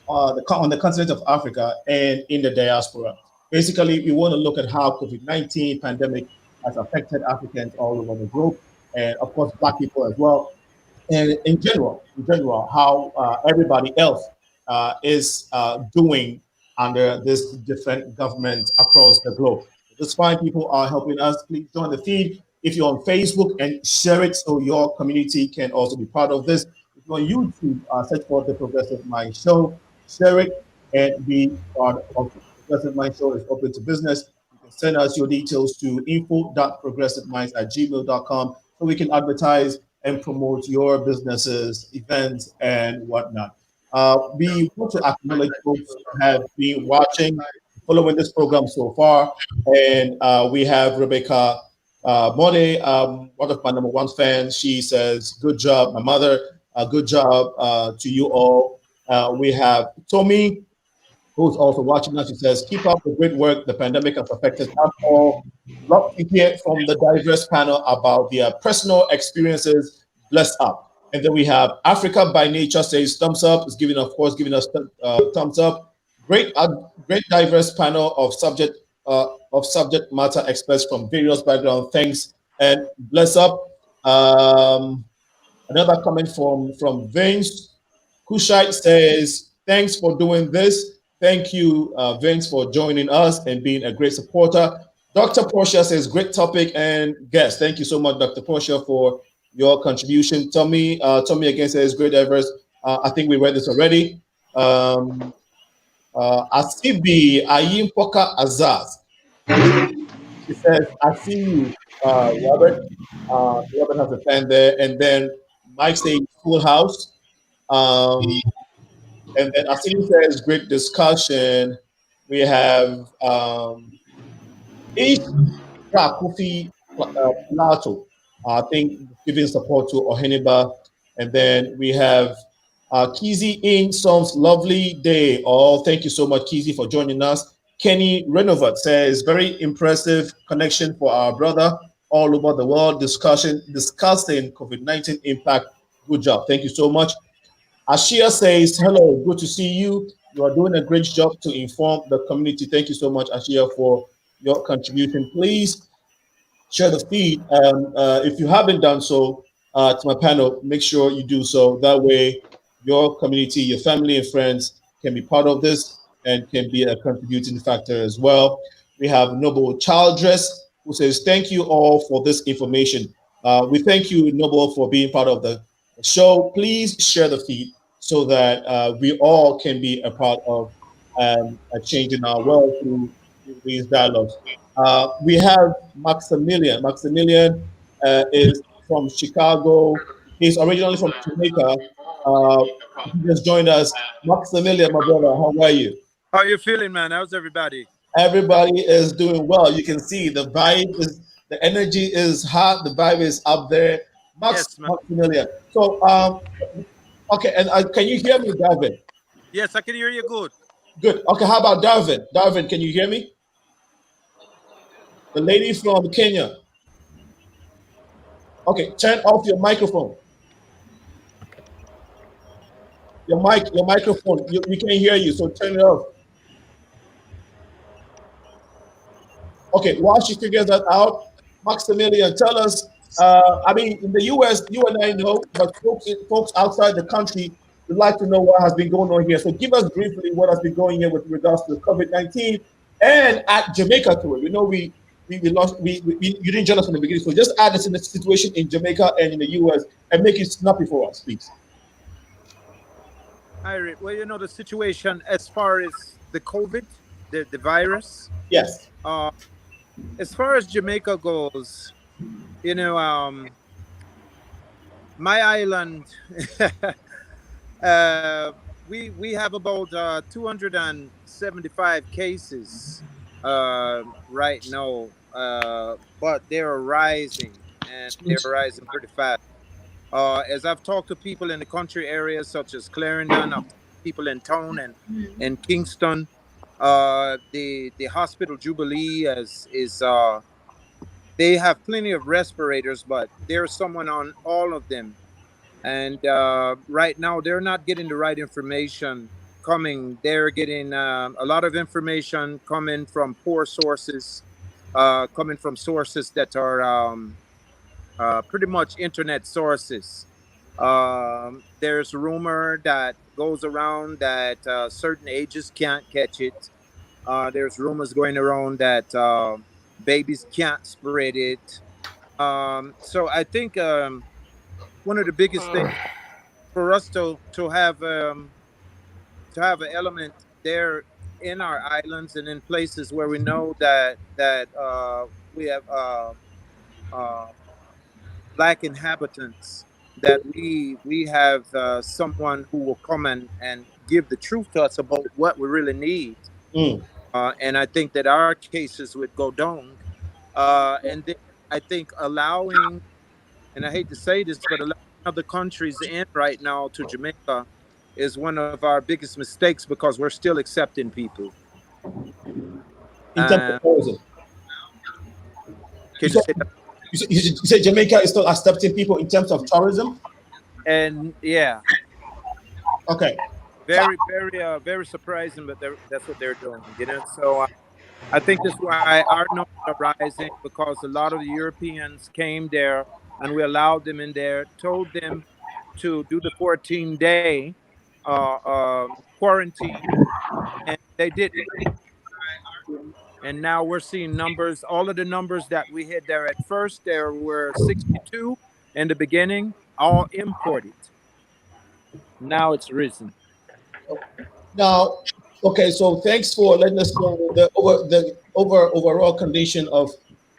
on the continent of Africa, and in the diaspora. Basically, we want to look at how COVID-19 pandemic has affected Africans all over the globe, and of course, Black people as well. And in general, how everybody else is doing under this different government across the globe. This fine people are helping us. Please join the feed if you're on Facebook and share it so your community can also be part of this. If you're on YouTube, search for the Progressive Mind Show, share it, and be part of it. Progressive Mind Show is open to business. You can send us your details to info.progressiveminds@gmail.com so we can advertise and promote your businesses, events, and whatnot. We want to acknowledge folks who have been watching, following this program so far. And we have Rebecca Mode, one of my #1 fans. She says, good job, my mother. Good job to you all. We have Tommy, who's also watching us. She says, keep up the great work. The pandemic has affected us all. Love to hear from the diverse panel about their personal experiences. Bless up. And then we have Africa by Nature says thumbs up. Is giving, of course, giving us thumbs up. Great diverse panel of subject matter experts from various backgrounds. Thanks and bless up. Another comment from Vince Kushite says, thanks for doing this. Thank you, Vince, for joining us and being a great supporter. Dr. Portia says, great topic and guest. Thank you so much, Dr. Portia, for your contribution. Tommy again says, great diverse. I think we read this already. Asibi Ayimpoka Azaz. She says, I see you, Robert. Robert has a fan there. And then Mike says, full house. And then Asini says, great discussion. We have Ish Kofi Plato, I think, giving support to OHENEBA. And then we have Kizi in Son's lovely day. Oh, thank you so much, Kizi, for joining us. Kenny Renovat says, very impressive connection for our brother all over the world, discussing COVID-19 impact. Good job. Thank you so much. Ashia says, hello, good to see you. You are doing a great job to inform the community. Thank you so much, Ashia, for your contribution. Please share the feed. If you haven't done so to my panel, make sure you do so. That way, your community, your family and friends can be part of this and can be a contributing factor as well. We have Noble Childress, who says, thank you all for this information. We thank you, Noble, for being part of the show. Please share the feed so that we all can be a part of a change in our world through these dialogues. We have Maximilian. Maximilian is from Chicago. He's originally from Jamaica. He just joined us. Maximilian, my brother, how are you? How are you feeling, man? How's everybody? Everybody is doing well. You can see the the energy is hot. The vibe is up there. Yes, man. Maximilian. So, okay, and can you hear me, Darvin? Yes, I can hear you good. Good. Okay, how about Darvin? Darvin, can you hear me? The lady from Kenya. Okay, turn off your microphone. Your microphone. We can't hear you, so turn it off. Okay, while she figures that out, Maximilian, tell us. I mean, in the U.S., you and I know, but folks outside the country would like to know what has been going on here. So, give us briefly what has been going here with regards to COVID-19 and at Jamaica to it. We know we lost. You didn't join us from the beginning, so just add us in the situation in Jamaica and in the U.S. and make it snappy for us, please. HARE, well, you know, the situation as far as the COVID, the virus. Yes. As far as Jamaica goes, you know, my island, we have about 275 cases right now, but they're rising, and they're rising pretty fast. As I've talked to people in the country areas such as Clarendon, people in town and in Kingston, the hospital Jubilee is they have plenty of respirators, but there's someone on all of them, and right now they're not getting the right information coming. They're getting a lot of information coming from poor sources, coming from sources that are pretty much internet sources. There's rumor that goes around that certain ages can't catch it. There's rumors going around that babies can't spread it. So I think one of the biggest things for us to have an element there in our islands and in places where we know that we have Black inhabitants, that we have someone who will come and give the truth to us about what we really need. And I think that our cases would go down. And then I think allowing, and I hate to say this, but allowing other countries in right now to Jamaica is one of our biggest mistakes, because we're still accepting people. In terms of tourism. Can you say that? You said Jamaica is still accepting people in terms of tourism? And yeah. Okay. Very surprising, but that's what they're doing, you know. So I think that's why our numbers are rising, because a lot of the Europeans came there and we allowed them in there, told them to do the 14-day quarantine, and they didn't. And now we're seeing numbers, all of the numbers that we had there at first, there were 62 in the beginning, all imported. Now it's risen. Now, okay, so thanks for letting us know the overall condition of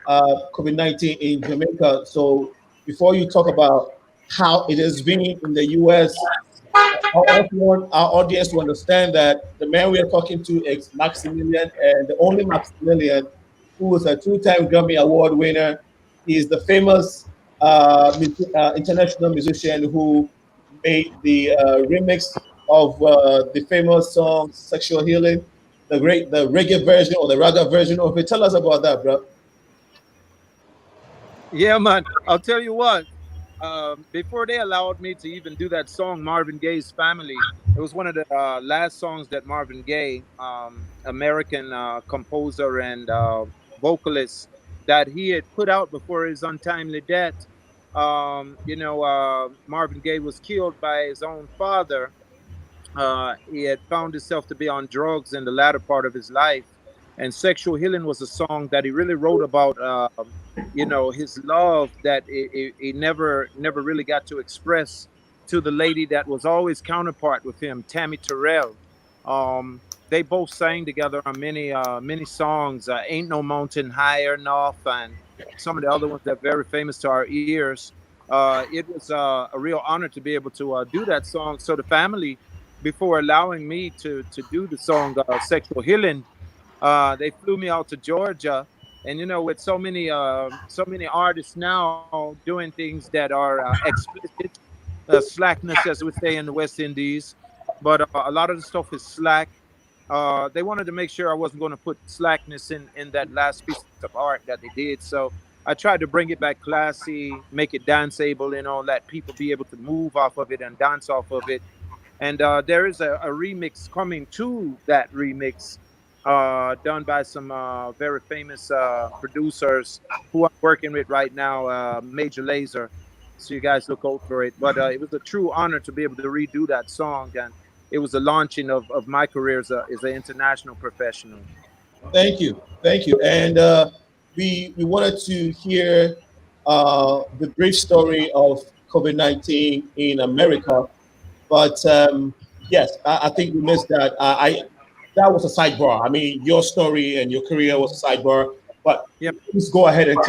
COVID-19 in Jamaica. So before you talk about how it has been in the U.S., I also want our audience to understand that the man we are talking to is Maximilian, and the only Maximilian, who is a two-time Grammy Award winner. He is the famous international musician who made the remix of the famous song "Sexual Healing," the reggae version or the raga version of it. Tell us about that, bro. Yeah, man. I'll tell you what. Before they allowed me to even do that song, Marvin Gaye's Family, it was one of the last songs that Marvin Gaye, American composer and vocalist, that he had put out before his untimely death. You know, Marvin Gaye was killed by his own father. He had found himself to be on drugs in the latter part of his life, and Sexual Healing was a song that he really wrote about, you know, his love that he never really got to express to the lady that was always counterpart with him, Tammy Terrell. They both sang together on many songs, Ain't No Mountain Higher Enough, and some of the other ones that are very famous to our ears. It was a real honor to be able to do that song. So the family, before allowing me to do the song Sexual Healing, They flew me out to Georgia, and with so many artists now doing things that are explicit, slackness, as we say in the West Indies, but a lot of the stuff is slack. They wanted to make sure I wasn't going to put slackness in that last piece of art that they did. So I tried to bring it back classy, make it danceable, let people be able to move off of it and dance off of it. And there is a remix coming to that remix, done by some very famous producers who I'm working with right now, Major Lazer. So you guys look out for it. But it was a true honor to be able to redo that song, and it was the launching of my career as an international professional. Thank you, and we wanted to hear the brief story of COVID-19 in America, but yes, I think we missed that. That was a sidebar. I mean, your story and your career was a sidebar, but please go ahead and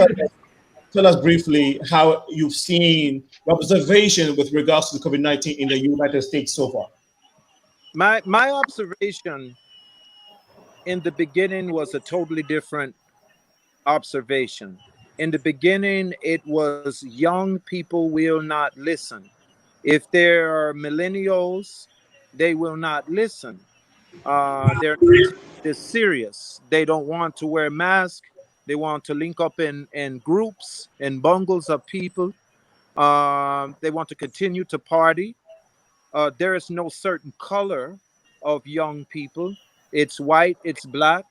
tell us briefly how you've seen the observation with regards to COVID-19 in the United States so far. My observation in the beginning was a totally different observation. In the beginning, it was young people will not listen. If there are millennials, they will not listen. They're serious. They don't want to wear masks. They want to link up in groups and bungles of people. They want to continue to party. There is no certain color of young people. It's white, it's black,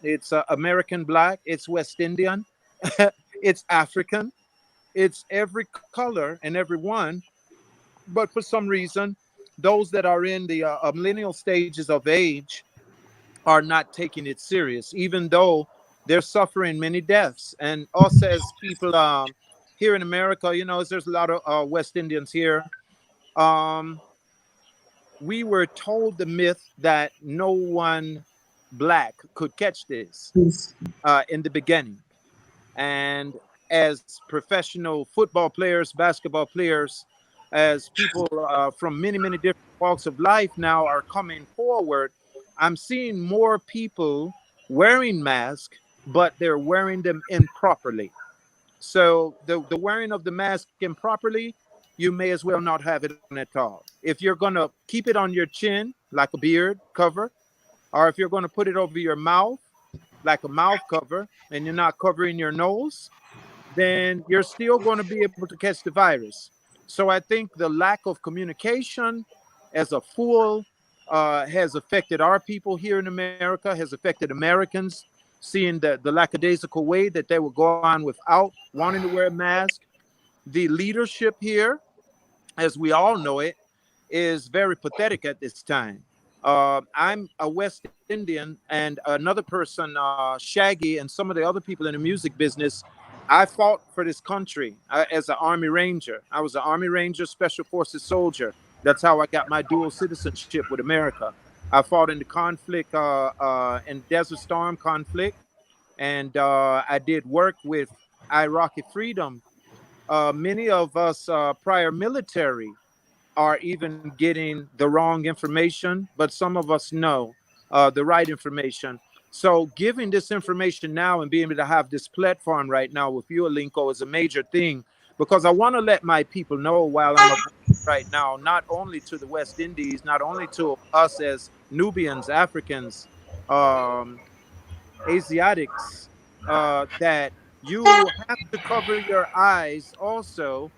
it's American black, it's West Indian, it's African, it's every color and every one. But for some reason, those that are in the millennial stages of age are not taking it serious, even though they're suffering many deaths. And us as people here in America, there's a lot of West Indians here. We were told the myth that no one black could catch this in the beginning. And as professional football players, basketball players, as people from many, many different walks of life now are coming forward, I'm seeing more people wearing masks, but they're wearing them improperly. So the wearing of the mask improperly, you may as well not have it on at all. If you're going to keep it on your chin, like a beard cover, or if you're going to put it over your mouth, like a mouth cover, and you're not covering your nose, then you're still going to be able to catch the virus. So I think the lack of communication as a full has affected our people here in America, has affected Americans, seeing the lackadaisical way that they will go on without wanting to wear a mask. The leadership here, as we all know it, is very pathetic at this time. I'm a West Indian, and another person, Shaggy, and some of the other people in the music business, I fought for this country as an Army Ranger. I was an Army Ranger, Special Forces soldier. That's how I got my dual citizenship with America. I fought in the conflict, in Desert Storm conflict, and I did work with Iraqi Freedom. Many of us prior military are even getting the wrong information, but some of us know the right information. So giving this information now and being able to have this platform right now with you, Alinko, is a major thing, because I want to let my people know while I'm right now, not only to the West Indies, not only to us as Nubians, Africans, Asiatics, that you have to cover your eyes also.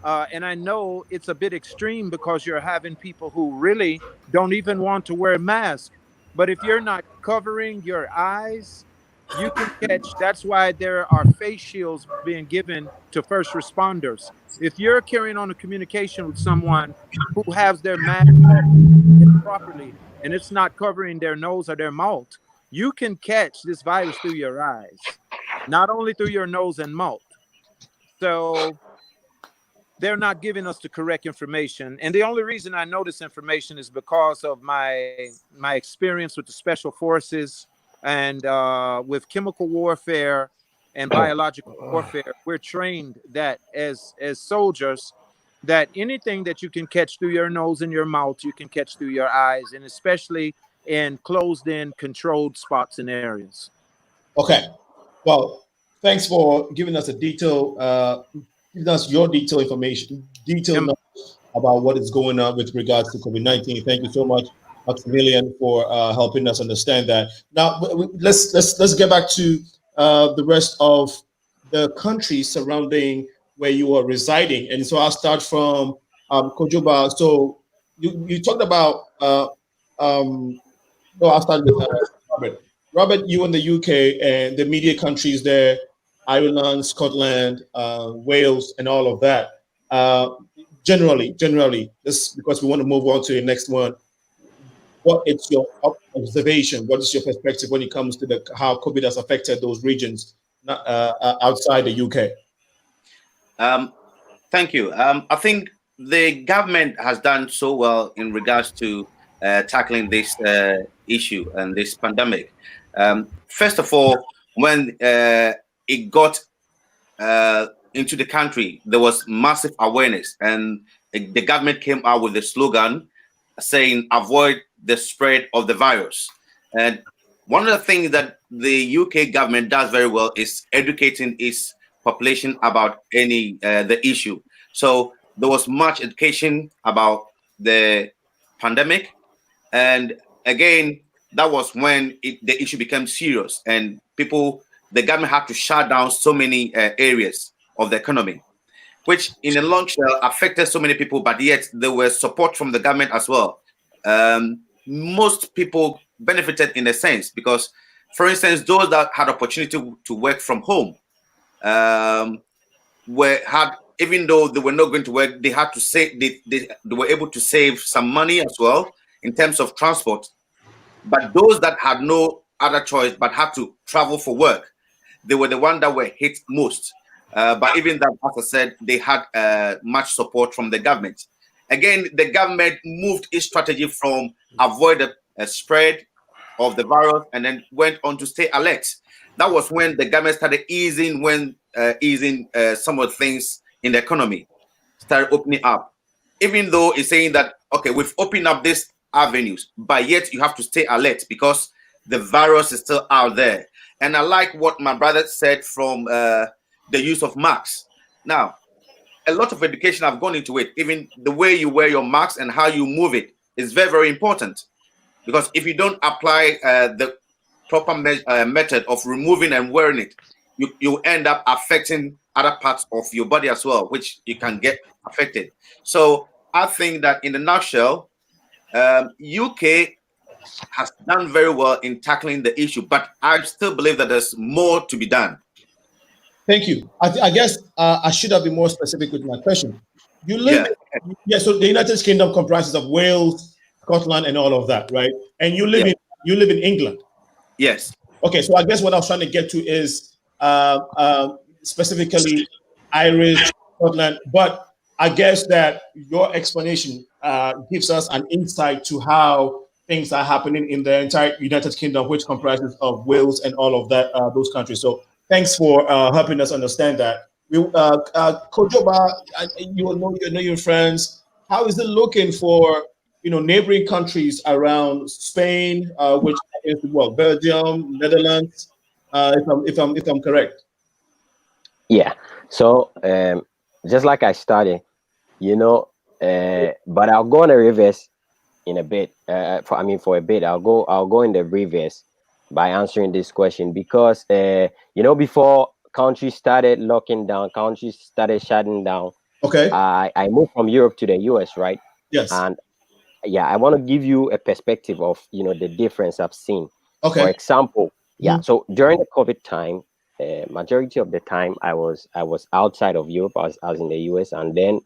And I know it's a bit extreme because you're having people who really don't even want to wear masks. But if you're not covering your eyes, you can catch. That's why there are face shields being given to first responders. If you're carrying on a communication with someone who has their mask properly and it's not covering their nose or their mouth, you can catch this virus through your eyes, not only through your nose and mouth. So they're not giving us the correct information. And the only reason I know this information is because of my experience with the special forces and with chemical warfare and biological warfare. We're trained that as soldiers, that anything that you can catch through your nose and your mouth, you can catch through your eyes. And especially in closed-in, controlled spots and areas. Okay. Well, thanks for giving us giving us your detailed information, detailed knowledge about what is going on with regards to COVID-19. Thank you so much, Maximilian, for helping us understand that. Now, let's get back to the rest of the countries surrounding where you are residing. And so I'll start from KOJOBA. So you talked about no, I'll start with Robert. Robert, you in the UK and the media countries there, Ireland, Scotland, Wales, and all of that. Generally, this because we want to move on to the next one. What is your observation? What is your perspective when it comes to how COVID has affected those regions outside the UK? Thank you. I think the government has done so well in regards to tackling this issue and this pandemic. First of all, when it got into the country, there was massive awareness, and the government came out with a slogan saying, "Avoid the spread of the virus." And one of the things that the UK government does very well is educating its population about the issue. So there was much education about the pandemic, and again, that was when the issue became serious, and the government had to shut down so many areas of the economy, which in a long shell affected so many people, but yet there was support from the government as well. Most people benefited in a sense because, for instance, those that had opportunity to work from home even though they were not going to work, they had to save. They were able to save some money as well in terms of transport. But those that had no other choice but had to travel for work, they were the ones that were hit most. But even that, as I said, they had much support from the government. Again, the government moved its strategy from avoid a spread of the virus and then went on to stay alert. That was when the government started easing some of the things in the economy, started opening up. Even though it's saying that, okay, we've opened up these avenues, but yet you have to stay alert because the virus is still out there. And I like what my brother said from the use of masks. Now, a lot of education have gone into it. Even the way you wear your mask and how you move it is very, very important. Because if you don't apply the proper method of removing and wearing it, you end up affecting other parts of your body as well, which you can get affected. So I think that in a nutshell, UK has done very well in tackling the issue, but I still believe that there's more to be done. Thank you. I guess I should have been more specific with my question. You live, so the United Kingdom comprises of Wales, Scotland, and all of that, right? And you live in England. Yes. Okay, so I guess what I was trying to get to is specifically Irish, Scotland, but I guess that your explanation gives us an insight to how things are happening in the entire United Kingdom, which comprises of Wales and all of that, those countries. So thanks for helping us understand that. KOJOBA, you know your friends. How is it looking for neighboring countries around Spain, which is Belgium, Netherlands, if I'm correct? Yeah. So just like I started, but I'll go on the reverse in a bit. For a bit, I'll go in the reverse by answering this question because before countries started locking down, countries started shutting down. Okay. I moved from Europe to the US, right? Yes. And yeah, I want to give you a perspective of the difference I've seen. Okay. For example, so during the COVID time, majority of the time I was outside of Europe. I was in the US, and then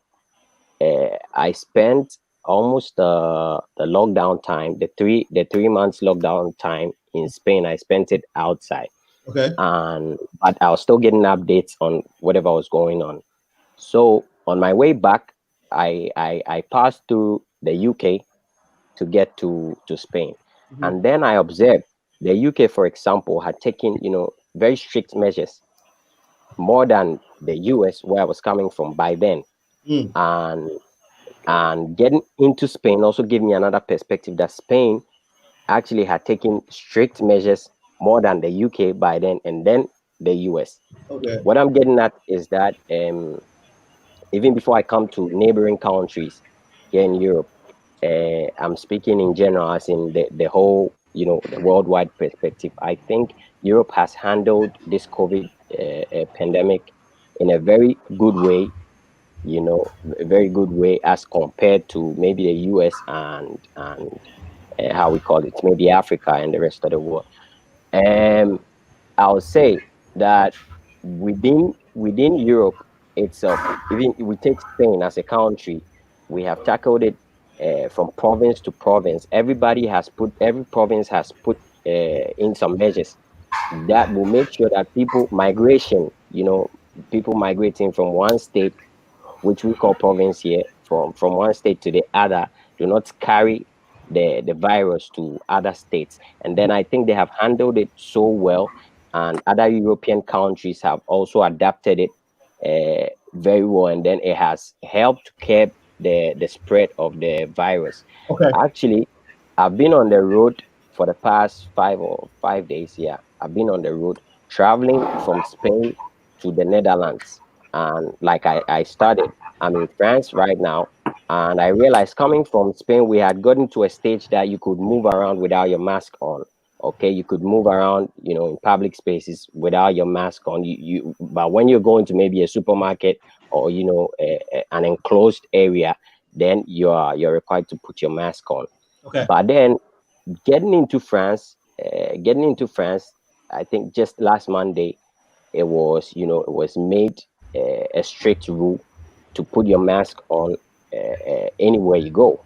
I spent almost the lockdown time, the 3 months lockdown time in Spain. I spent it outside. Okay. But I was still getting updates on whatever was going on. So on my way back, I passed through the UK to get to Spain. Mm-hmm. And then I observed the UK, for example, had taken, very strict measures, more than the US where I was coming from by then. And getting into Spain also gave me another perspective that Spain actually had taken strict measures more than the UK by then, and then the US. Okay. What I'm getting at is that even before I come to neighboring countries here in Europe, I'm speaking in general, as in the whole, the worldwide perspective. I think Europe has handled this COVID pandemic in a very good way, a very good way as compared to maybe the US and how we call it, maybe Africa and the rest of the world. Um, I'll say that within Europe itself, even if we take Spain as a country, we have tackled it from province to province. Every province has put in some measures that will make sure that people migrating from one state, which we call province here, from one state to the other, do not carry the virus to other states. And then I think they have handled it so well, and other European countries have also adapted it very well, and then it has helped to curb the spread of the virus. Okay. Actually, I've been on the road for the past 5 days. Yeah, I've been on the road traveling from Spain to the Netherlands, and like I started, I'm in France right now, and I realized coming from Spain, we had gotten to a stage that you could move around without your mask on. Okay, you could move around, in public spaces without your mask on. But when you're going to maybe a supermarket or an enclosed area, then you're required to put your mask on. Okay. But then getting into France, I think just last Monday, it was made a strict rule to put your mask on anywhere you go.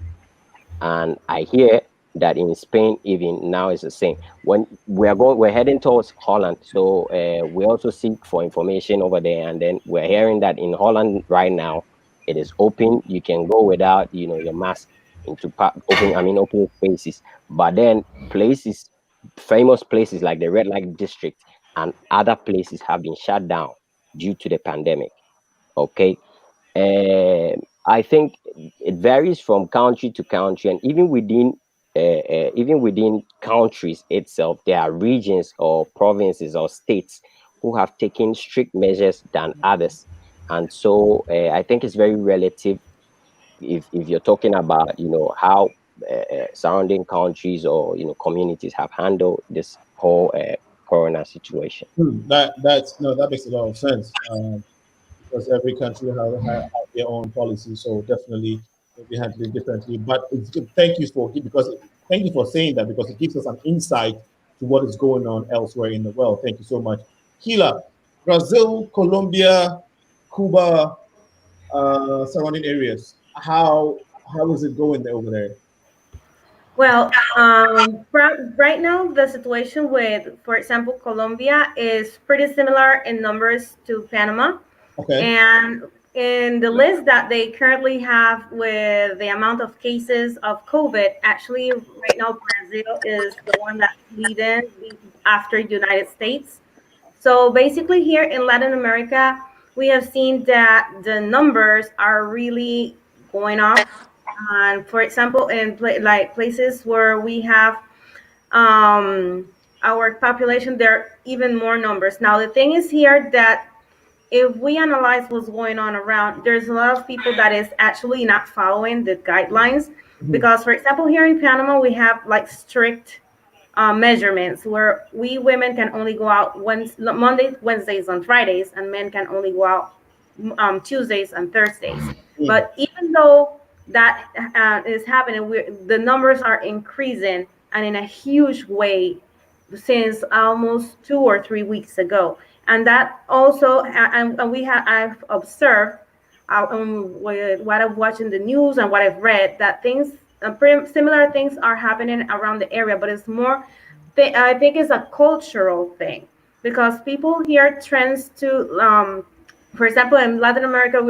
And I hear that in Spain, even now, it's the same. When we're heading towards Holland, so we also seek for information over there, and then we're hearing that in Holland right now, it is open. You can go without, your mask into open spaces. But then famous places like the Red Light District and other places have been shut down due to the pandemic. Okay. I think it varies from country to country, and even within countries itself, there are regions or provinces or states who have taken strict measures than others, and so I think it's very relative. If you're talking about how surrounding countries or communities have handled this whole corona situation. That makes a lot of sense. Because every country have their own policy, so definitely they'll be handling differently. But it's good. Thank you for saying that, because it gives us an insight to what is going on elsewhere in the world. Thank you so much. KEILA, Brazil, Colombia, Cuba, surrounding areas. How is it going over there? Well, right now the situation with, for example, Colombia is pretty similar in numbers to Panama. Okay. And in the list that they currently have with the amount of cases of COVID, actually right now Brazil is the one that's leading after United States. So basically here in Latin America, we have seen that the numbers are really going up. And for example, in places where we have our population, there are even more numbers. Now, the thing is here that if we analyze what's going on around, there's a lot of people that is actually not following the guidelines. Because, for example, here in Panama, we have like strict measurements where we women can only go out Mondays, Wednesdays, and Fridays, and men can only go out Tuesdays and Thursdays. But even though that is happening, the numbers are increasing, and in a huge way since almost 2 or 3 weeks ago. And that also, I've observed what I've watched in the news and what I've read, that things, similar things are happening around the area, but it's more, I think it's a cultural thing, because people here trends to, for example, in Latin America,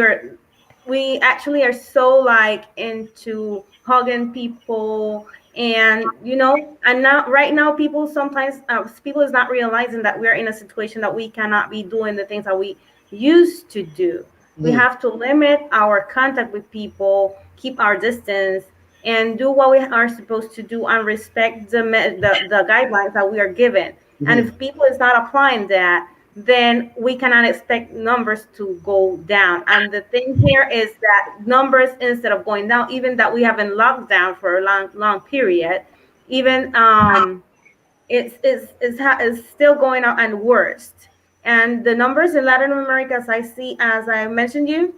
we actually are so like into hugging people. And and now right now people sometimes people is not realizing that we're in a situation that we cannot be doing the things that we used to do. We have to limit our contact with people, keep our distance, and do what we are supposed to do and respect the guidelines that we are given. And if people is not applying that, then we cannot expect numbers to go down. And the thing here is that numbers, instead of going down, even that we have been locked down for a long period, even it's still going up and worse. And the numbers in Latin America, as I mentioned you,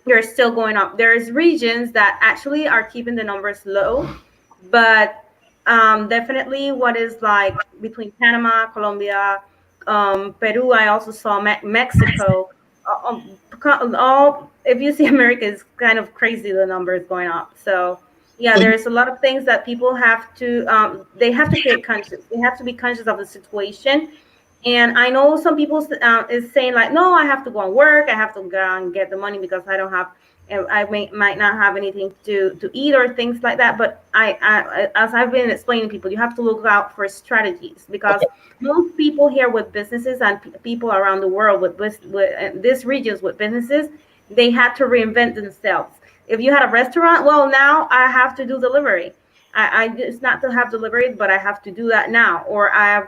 they're still going up. There's regions that actually are keeping the numbers low, but definitely what is like between Panama, Colombia, Peru, I also saw Mexico. All, if you see America, is kind of crazy, the numbers going up. So yeah, there's a lot of things that people have to they have to create conscious. They have to be conscious of the situation. And I know some people is saying like, no, I have to go and work. I have to go and get the money because I don't have, might not have anything to eat or things like that. But I as I've been explaining to people, you have to look out for strategies, because most people here with businesses and people around the world with these regions with businesses, they had to reinvent themselves. If you had a restaurant, well, now I have to do delivery. It's not to have delivery, but I have to do that now. Or a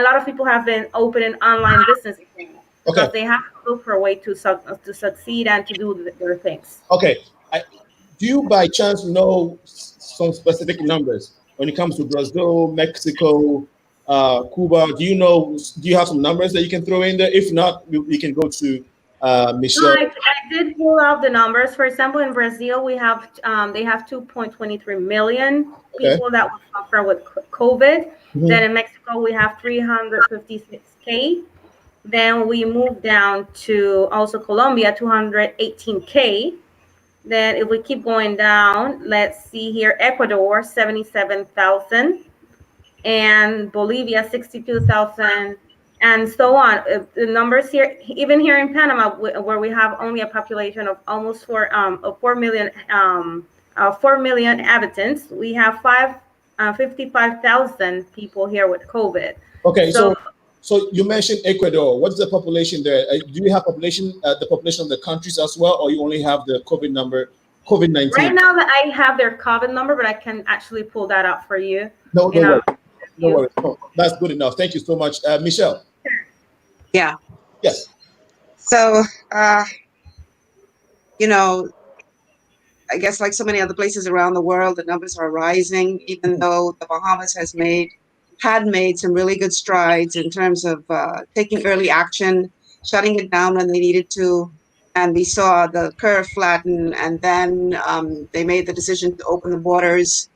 lot of people have been opening online businesses because they have to look for a way to succeed and to do their things. Okay. Do you by chance know some specific numbers when it comes to Brazil, Mexico, Cuba? Do you have some numbers that you can throw in there? If not, we can go to Michelle. No, I did pull out the numbers. For example, in Brazil, we have they have 2.23 million people that will suffer with COVID. Then in Mexico, we have 356K. Then we move down to also Colombia, 218K. Then if we keep going down, let's see here, Ecuador, 77,000. And Bolivia, 62,000. And so on. The numbers here, even here in Panama, where we have only a population of almost 4 million inhabitants, we have 55,000 people here with COVID. Okay, so you mentioned Ecuador. What's the population there? Do you have the population of the countries as well, or you only have the COVID number, COVID-19? Right now, I have their COVID number, but I can actually pull that out for you. No worries. No, that's good enough. Thank you so much, Michelle. Yeah. Yes. So, you know, I guess like so many other places around the world, the numbers are rising, even though the Bahamas had made some really good strides in terms of taking early action, shutting it down when they needed to. And we saw the curve flatten, and then they made the decision to open the borders.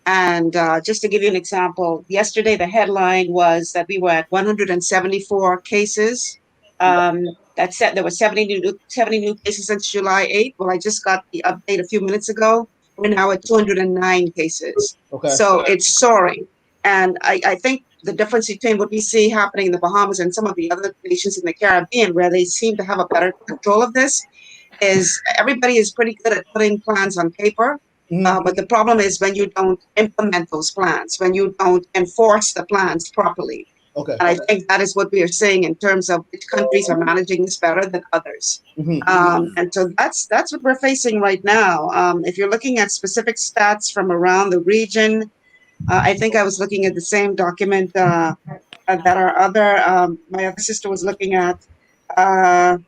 And just to give you an example, yesterday the headline was that we were at 174 cases. That said, there were 70 new cases since July 8th. Well, I just got the update a few minutes ago. We're now at 209 cases. Okay. So it's soaring. And I think the difference between what we see happening in the Bahamas and some of the other nations in the Caribbean, where they seem to have a better control of this, is everybody is pretty good at putting plans on paper. But the problem is when you don't implement those plans, when you don't enforce the plans properly. Okay. And I think that is what we are seeing in terms of which countries are managing this better than others. And so that's what we're facing right now. If you're looking at specific stats from around the region, I think I was looking at the same document that my other sister was looking at. And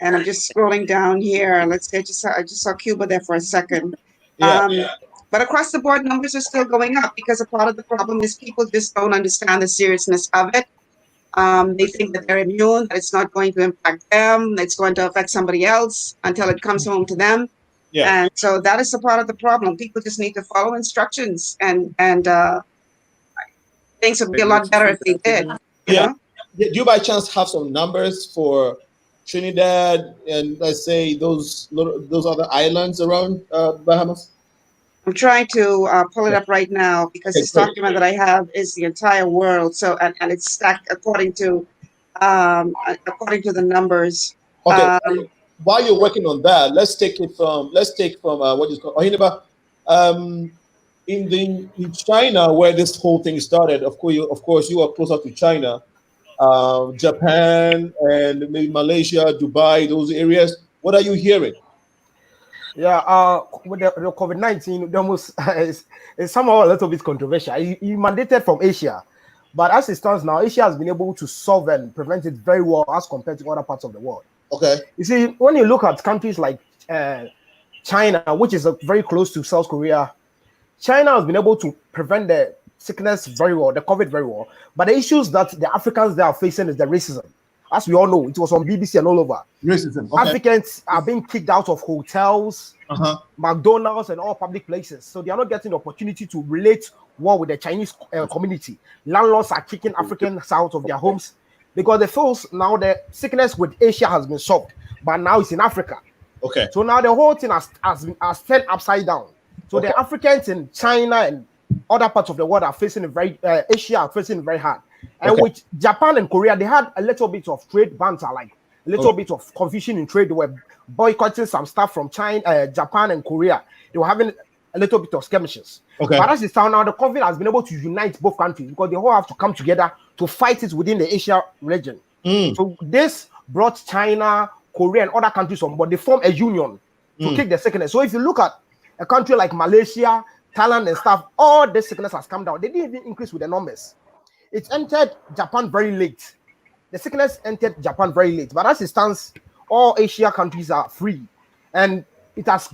I'm just scrolling down here. Let's see, I just saw Cuba there for a second. But across the board, numbers are still going up because a part of the problem is people just don't understand the seriousness of it. They think that they're immune, that it's not going to impact them, it's going to affect somebody else until it comes home to them. And so that is a part of the problem. People just need to follow instructions, and things would be a lot better if they did. You know? Do you by chance have some numbers for Trinidad and let's say those other islands around Bahamas? I'm trying to pull it up right now because this document that I have is the entire world. So and it's stacked according to the numbers. Okay. While you're working on that, let's take from what is called OHENEBA. In China, where this whole thing started, of course, you are closer to China. Japan and maybe Malaysia, Dubai, those areas. What are you hearing? Yeah, with the COVID-19, the most is somehow a little bit controversial. He mandated from Asia, but as it stands now, Asia has been able to solve and prevent it very well as compared to other parts of the world. Okay. You see, when you look at countries like China, which is very close to South Korea, China has been able to prevent the sickness very well, the COVID very well. But the issues that the Africans they are facing is the racism. As we all know, it was on BBC and all over. Racism. Okay. Africans are being kicked out of hotels, McDonald's, and all public places. So they are not getting the opportunity to relate well with the Chinese community. Landlords are kicking Africans out of their homes because they feel now the sickness with Asia has been solved, but now it's in Africa. Okay. So now the whole thing has turned upside down. So the Africans in China and other parts of the world are facing Asia are facing it very hard. And with Japan and Korea, they had a little bit of trade banter, like a little bit of confusion in trade. They were boycotting some stuff from China, Japan, and Korea. They were having a little bit of skirmishes. Okay. But as it's now, the COVID has been able to unite both countries because they all have to come together to fight it within the Asia region. So this brought China, Korea, and other countries on board. They formed a union to kick the sickness. So if you look at a country like Malaysia, Thailand, and stuff, all this sickness has come down. They didn't even increase with the numbers. It entered Japan very late. The sickness entered Japan very late. But as it stands, all Asia countries are free. And it has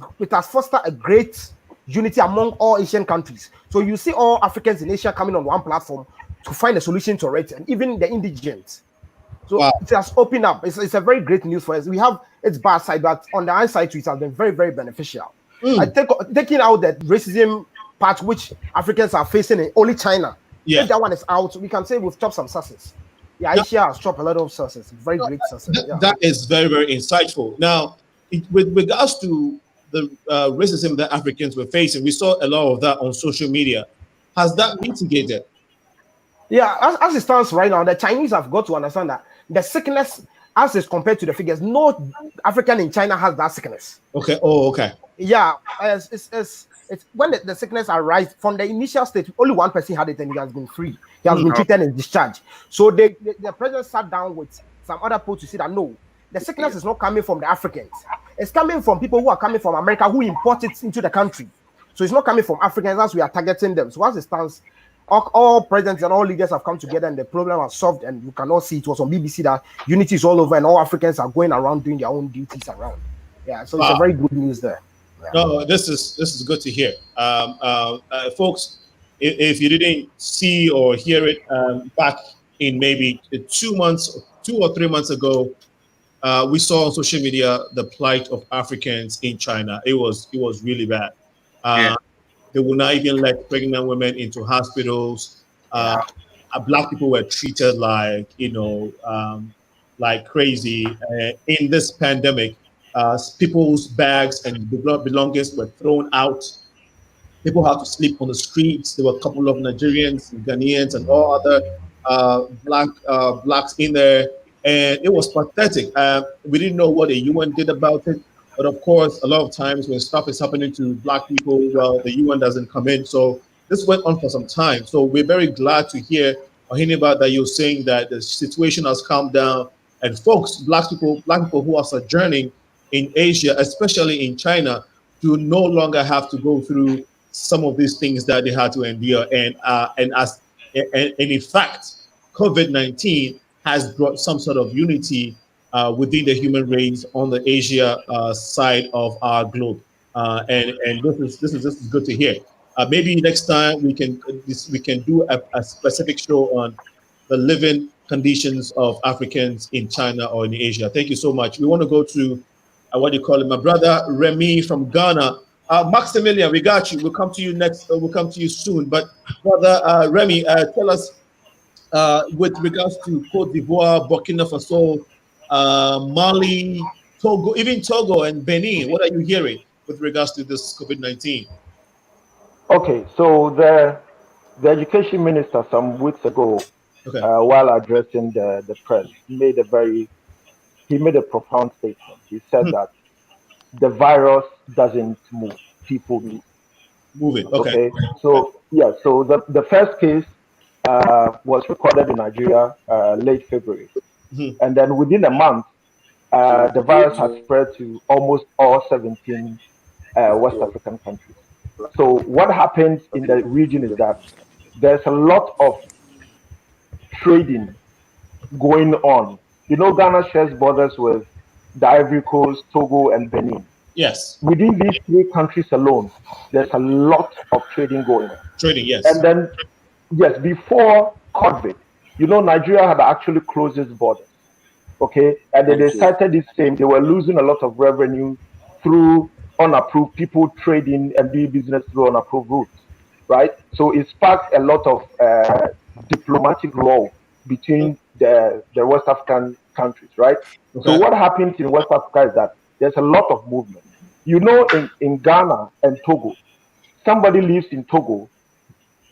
fostered a great unity among all Asian countries. So you see all Africans in Asia coming on one platform to find a solution to it, and even the indigents. So it has opened up. It's a very great news for us. We have its bad side, but on the other side, it has been very, very beneficial. Taking out that racism part which Africans are facing in only China. If that one is out, we can say we've chopped some success. Yeah, Asia has chopped a lot of success. Very great success. That is very, very insightful. Now, with regards to the racism that Africans were facing, we saw a lot of that on social media. Has that mitigated? Yeah, as it stands right now, the Chinese have got to understand that the sickness, as is compared to the figures, no African in China has that sickness. Okay. Oh, okay. Yeah, it's when the sickness arises from the initial stage, only one person had it and he has been free. He has been treated and discharged. So the president sat down with some other people to see that no, the sickness is not coming from the Africans. It's coming from people who are coming from America who import it into the country. So it's not coming from Africans as we are targeting them. So as it stands, all presidents and all leaders have come together and the problem has solved, and you can all see it was on BBC that unity is all over and all Africans are going around doing their own duties around. Yeah, so it's a very good news there. Yeah. No, this is good to hear. Folks, if you didn't see or hear it back in maybe 2 or 3 months ago, we saw on social media the plight of Africans in China. It was really bad. They would not even let pregnant women into hospitals. Black people were treated like like crazy. In this pandemic, people's bags and belongings were thrown out. People had to sleep on the streets. There were a couple of Nigerians, Ghanaians, and all other blacks in there, and it was pathetic. We didn't know what the UN did about it, but of course, a lot of times when stuff is happening to black people, well, the UN doesn't come in. So this went on for some time. So we're very glad to hear, OHENEBA, that you're saying that the situation has calmed down, and folks, black people who are sojourning in Asia, especially in China, do no longer have to go through some of these things that they had to endure. And in fact, COVID-19 has brought some sort of unity within the human race on the Asia side of our globe, and this is good to hear. Maybe next time we can do a specific show on the living conditions of Africans in China or in Asia. Thank you so much. We want to go to what do you call it? My brother Remy from Ghana. Maximilian, we got you. We'll come to you next. We'll come to you soon. But brother Remy, tell us with regards to Cote d'Ivoire, Burkina Faso, Mali, Togo, even Togo and Benin. What are you hearing with regards to this COVID-19? Okay, so the education minister some weeks ago, while addressing the press, made a profound statement. He said that the virus doesn't move, people move. Moving. Okay. So yeah, so the first case was recorded in Nigeria late February, and then within a month, the virus has spread to almost all 17 West African countries. So what happens in the region is that there's a lot of trading going on. You know, Ghana shares borders with the Ivory Coast, Togo, and Benin. Yes. Within these three countries alone, there's a lot of trading going on. Trading, yes. And then, yes, before COVID, you know, Nigeria had actually closed its borders. Okay, and then they started this same. They were losing a lot of revenue through unapproved people trading and doing business through unapproved routes, right? So it sparked a lot of diplomatic law between the West African countries, right? Okay. So what happens in West Africa is that there's a lot of movement. You know, in Ghana and Togo, somebody lives in Togo,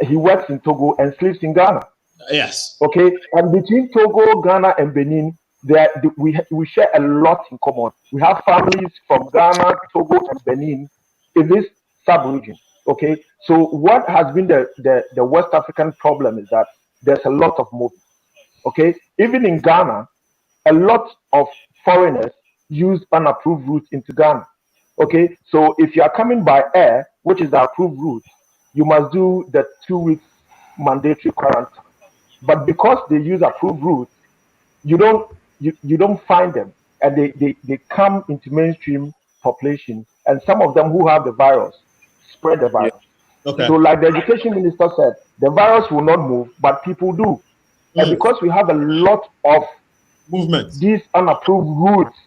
he works in Togo and sleeps in Ghana. Yes. Okay, and between Togo, Ghana, and Benin, we share a lot in common. We have families from Ghana, Togo, and Benin in this sub-region. Okay, so what has been the West African problem is that there's a lot of movement. Okay, even in Ghana, a lot of foreigners use unapproved routes into Ghana. Okay, so if you are coming by air, which is the approved route, you must do the 2 weeks mandatory quarantine. But because they use approved routes, you don't find them, and they come into mainstream population, and some of them who have the virus spread the virus. Okay. So like the education minister said, the virus will not move, but people do. And because we have a lot of movement, these unapproved routes,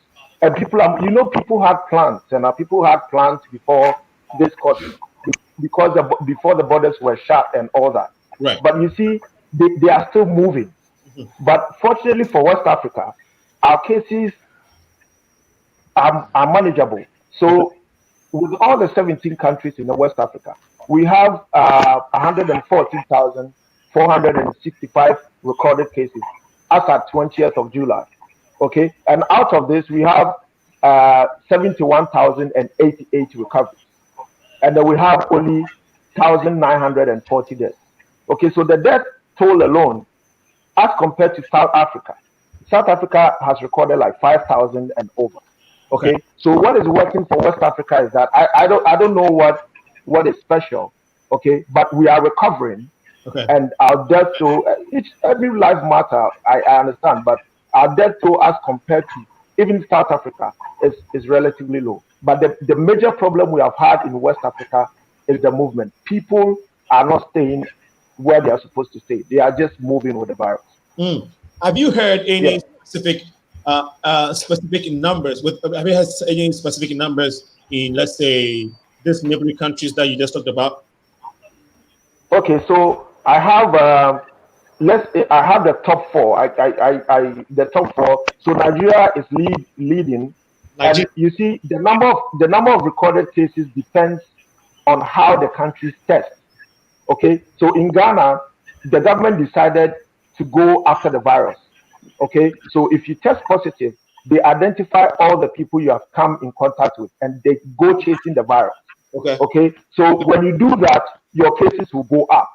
and people are, you know, people had plans, and people had plans before this COVID, because before the borders were shut and all that. Right. But you see, they are still moving. But fortunately for West Africa, our cases are manageable. So with all the 17 countries in West Africa, we have 114,465 recorded cases as at 20th of July. Okay, and out of this, we have 71,088 recoveries, and then we have only 1,940 deaths. Okay, so the death toll alone, as compared to South Africa has recorded like 5,000 and over. Okay, so what is working for West Africa is that I don't know what is special. Okay, but we are recovering. Okay, and our death toll, every life matter, I understand, but our death toll as compared to even South Africa is relatively low. But the major problem we have had in West Africa is the movement. People are not staying where they are supposed to stay. They are just moving with the virus. Have you heard any specific numbers? Have you had any specific numbers in, let's say, these neighboring countries that you just talked about? Okay, so I have I have the top four. The top four. So Nigeria is leading. And you see, the number of recorded cases depends on how the countries test. Okay, so in Ghana, the government decided to go after the virus. Okay, so if you test positive, they identify all the people you have come in contact with, and they go chasing the virus. Okay. Okay, so when you do that, your cases will go up.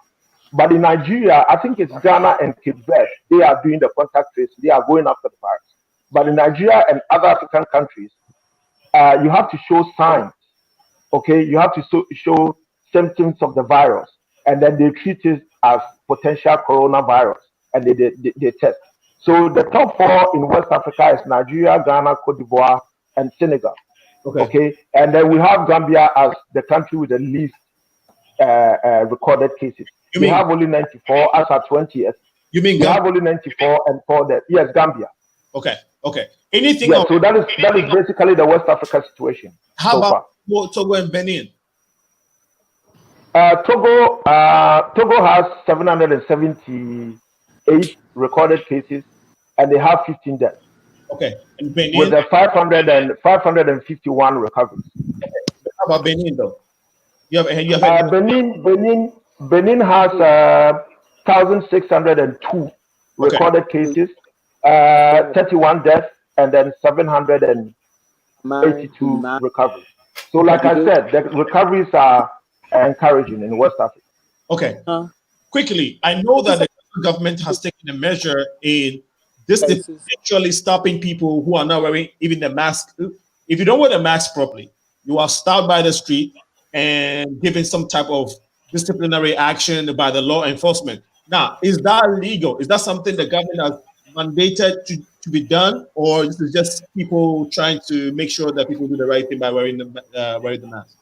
But in Nigeria, I think it's Ghana and Cape Verde, they are doing the contact tracing. They are going after the virus. But in Nigeria and other African countries, you have to show signs. Okay, you have to show symptoms of the virus, and then they treat it as potential coronavirus, and they test. So the top four in West Africa is Nigeria, Ghana, Cote d'Ivoire, and Senegal. Okay, and then we have Gambia as the country with the least recorded cases. We have only 94 as at 20th. You mean we have only 94 and 4 deaths? Yes, Gambia. Okay. Anything? Yeah, so that is basically the West Africa situation. How about Togo and Benin? Togo has 778 recorded cases, and they have 15 deaths. Okay, and Benin with the 551 recoveries. How about Benin though? Benin has 1,602 recorded cases, 31 deaths, and then 782 recoveries. So, like I said, the recoveries are encouraging in West Africa. Okay. Quickly, I know that the government has taken a measure in this is actually stopping people who are not wearing even the mask. If you don't wear the mask properly, you are stopped by the street and given some type of disciplinary action by the law enforcement. Now, is that legal? Is that something the government has mandated to be done, or this is just people trying to make sure that people do the right thing by wearing the mask?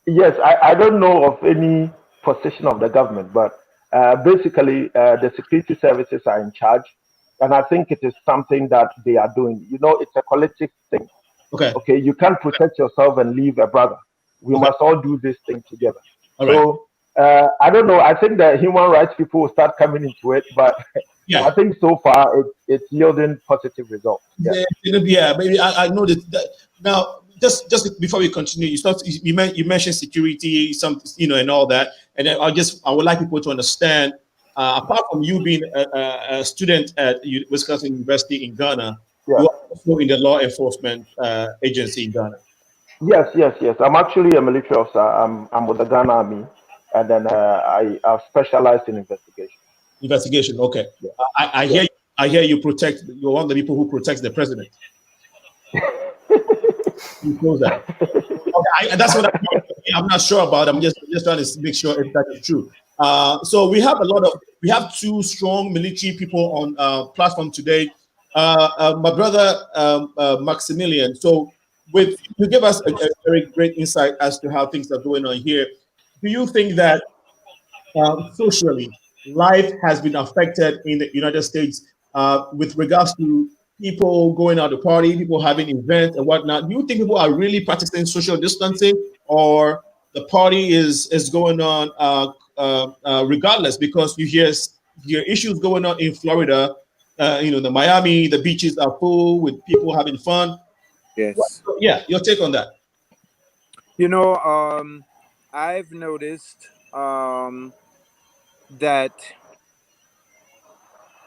Yes, I don't know of any position of the government, but basically the security services are in charge, and I think it is something that they are doing. You know, it's a collective thing. Okay. Okay, you can't protect yourself and leave a brother. We must all do this thing together. All so I don't know. I think the human rights people will start coming into it, but yeah. I think so far it's yielding positive results. Yeah, maybe I know that now. Just before we continue, you mentioned security, and all that, and then I would like people to understand. Apart from you being a student at Wisconsin University in Ghana, you are also in the law enforcement agency in Ghana. Yes. I'm actually a military officer. I'm with the Ghana Army, and then I've specialized in investigation. Investigation, okay. Yeah. I hear you protect. You're one of the people who protects the president. You know that. Okay, that's what I'm not sure about. I'm just trying to make sure if that is true. So we have two strong military people on platform today. My brother Maximilian. So you give us a very great insight as to how things are going on here. Do you think that socially life has been affected in the United States with regards to people going out to party, people having events and whatnot? Do you think people are really practicing social distancing, or the party is going on regardless? Because you hear issues going on in Florida, the Miami, the beaches are full with people having fun. Yes. Yeah, your take on that? You know, I've noticed that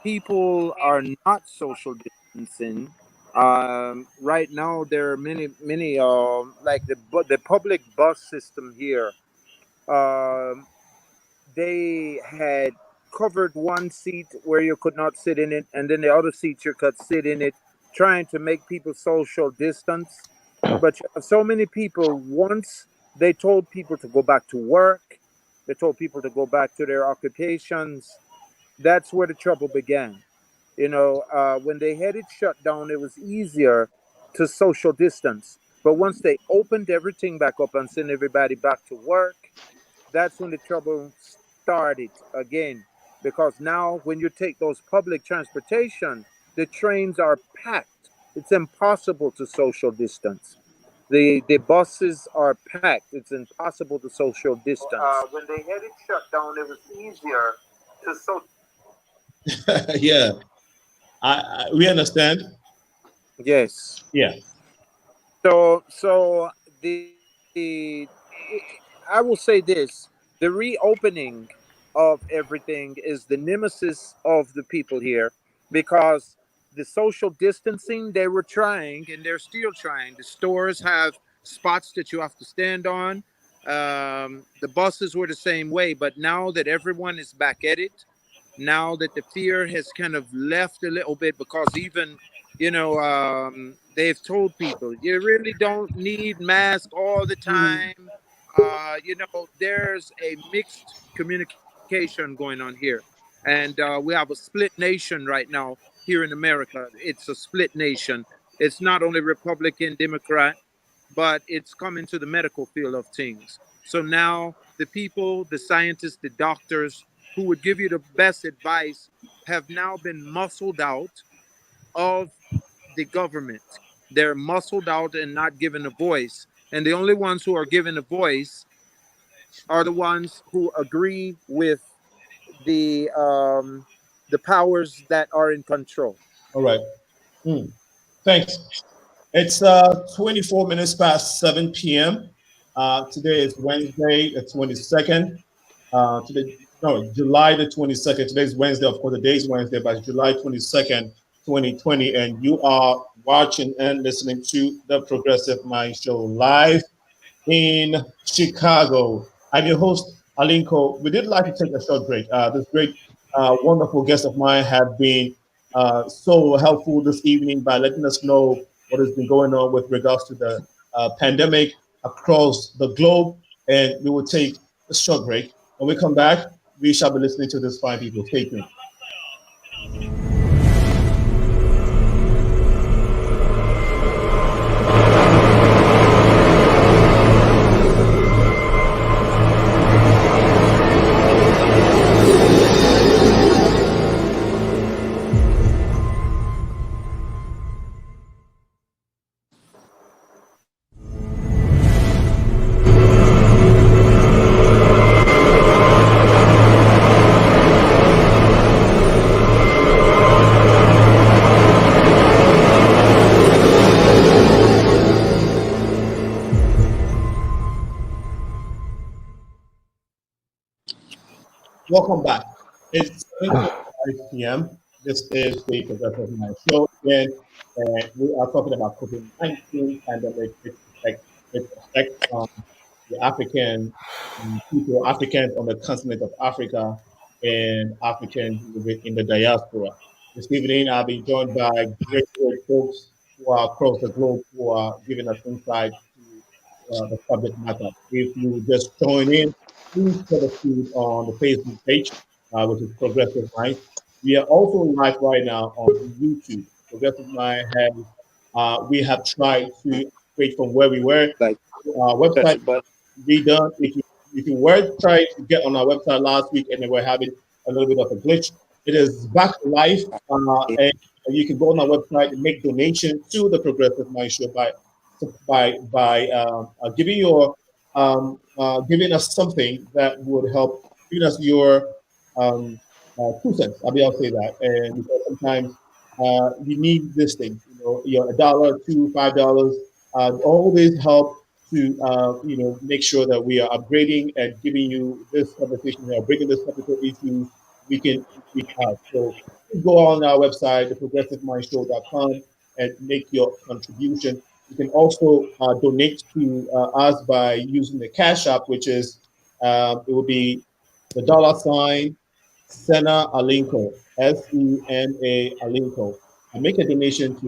people are not social distancing. Right now, there are many, like the public bus system here. They had covered one seat where you could not sit in it, and then the other seat you could sit in it, trying to make people social distance. But you have so many people. Once they told people to go back to work, they told people to go back to their occupations. That's where the trouble began. You know, when they had it shut down, it was easier to social distance. But once they opened everything back up and sent everybody back to work, that's when the trouble started again. Because now when you take those public transportation, the trains are packed. It's impossible to social distance. The buses are packed. It's impossible to social distance. When they had it shut down, it was easier to social. Yeah, we understand. Yes. Yeah. So I will say this: the reopening of everything is the nemesis of the people here, because the social distancing they were trying, and they're still trying. The stores have spots that you have to stand on. The buses were the same way, but now that everyone is back at it, now that the fear has kind of left a little bit, because even, they've told people you really don't need masks all the time. There's a mixed communication going on here, and we have a split nation right now here in America. It's a split nation. It's not only Republican, Democrat, but it's coming to the medical field of things. So now the people, the scientists, the doctors who would give you the best advice have now been muscled out of the government. They're muscled out and not given a voice. And the only ones who are given a voice are the ones who agree with the powers that are in control. All right. Thanks. It's 24 minutes past 7 p.m. Today is Wednesday, the 22nd. July the 22nd. Today's Wednesday. Of course, the day is Wednesday, but it's July 22nd, 2020. And you are watching and listening to the Progressive Mind Show live in Chicago. I'm your host, Alinko. We did like to take a short break. This great, wonderful guest of mine have been so helpful this evening by letting us know what has been going on with regards to the pandemic across the globe. And we will take a short break. When we come back, we shall be listening to these fine people. Stay tuned. Welcome back. It's 7:05 p.m. This is the Progressive Mind Show. Again, we are talking about COVID-19 pandemic. Its effect on the African people, Africans on the continent of Africa, and Africans living in the diaspora. This evening, I'll be joined by great folks who are across the globe who are giving us insight to the subject matter. If you just join in, please put a feed on the Facebook page, which is Progressive Mind. We are also live right now on YouTube. Progressive Mind has, we have tried to upgrade from where we were. Like our website redone. If you were trying to get on our website last week and they were having a little bit of a glitch, it is back live, and you can go on our website and make donations to the Progressive Mind Show by giving your giving us something that would help, giving us your 2 cents. I'll say that, and because sometimes you need this thing, your $1, $2, $5, all these help to make sure that we are upgrading and giving you this conversation, bringing this topical issue we can have. So go on our website, theprogressivemindshow.com, and make your contribution. You can also donate to us by using the Cash App, which is, it will be the $ Sena Alinko, SENA Alinko, and make a donation to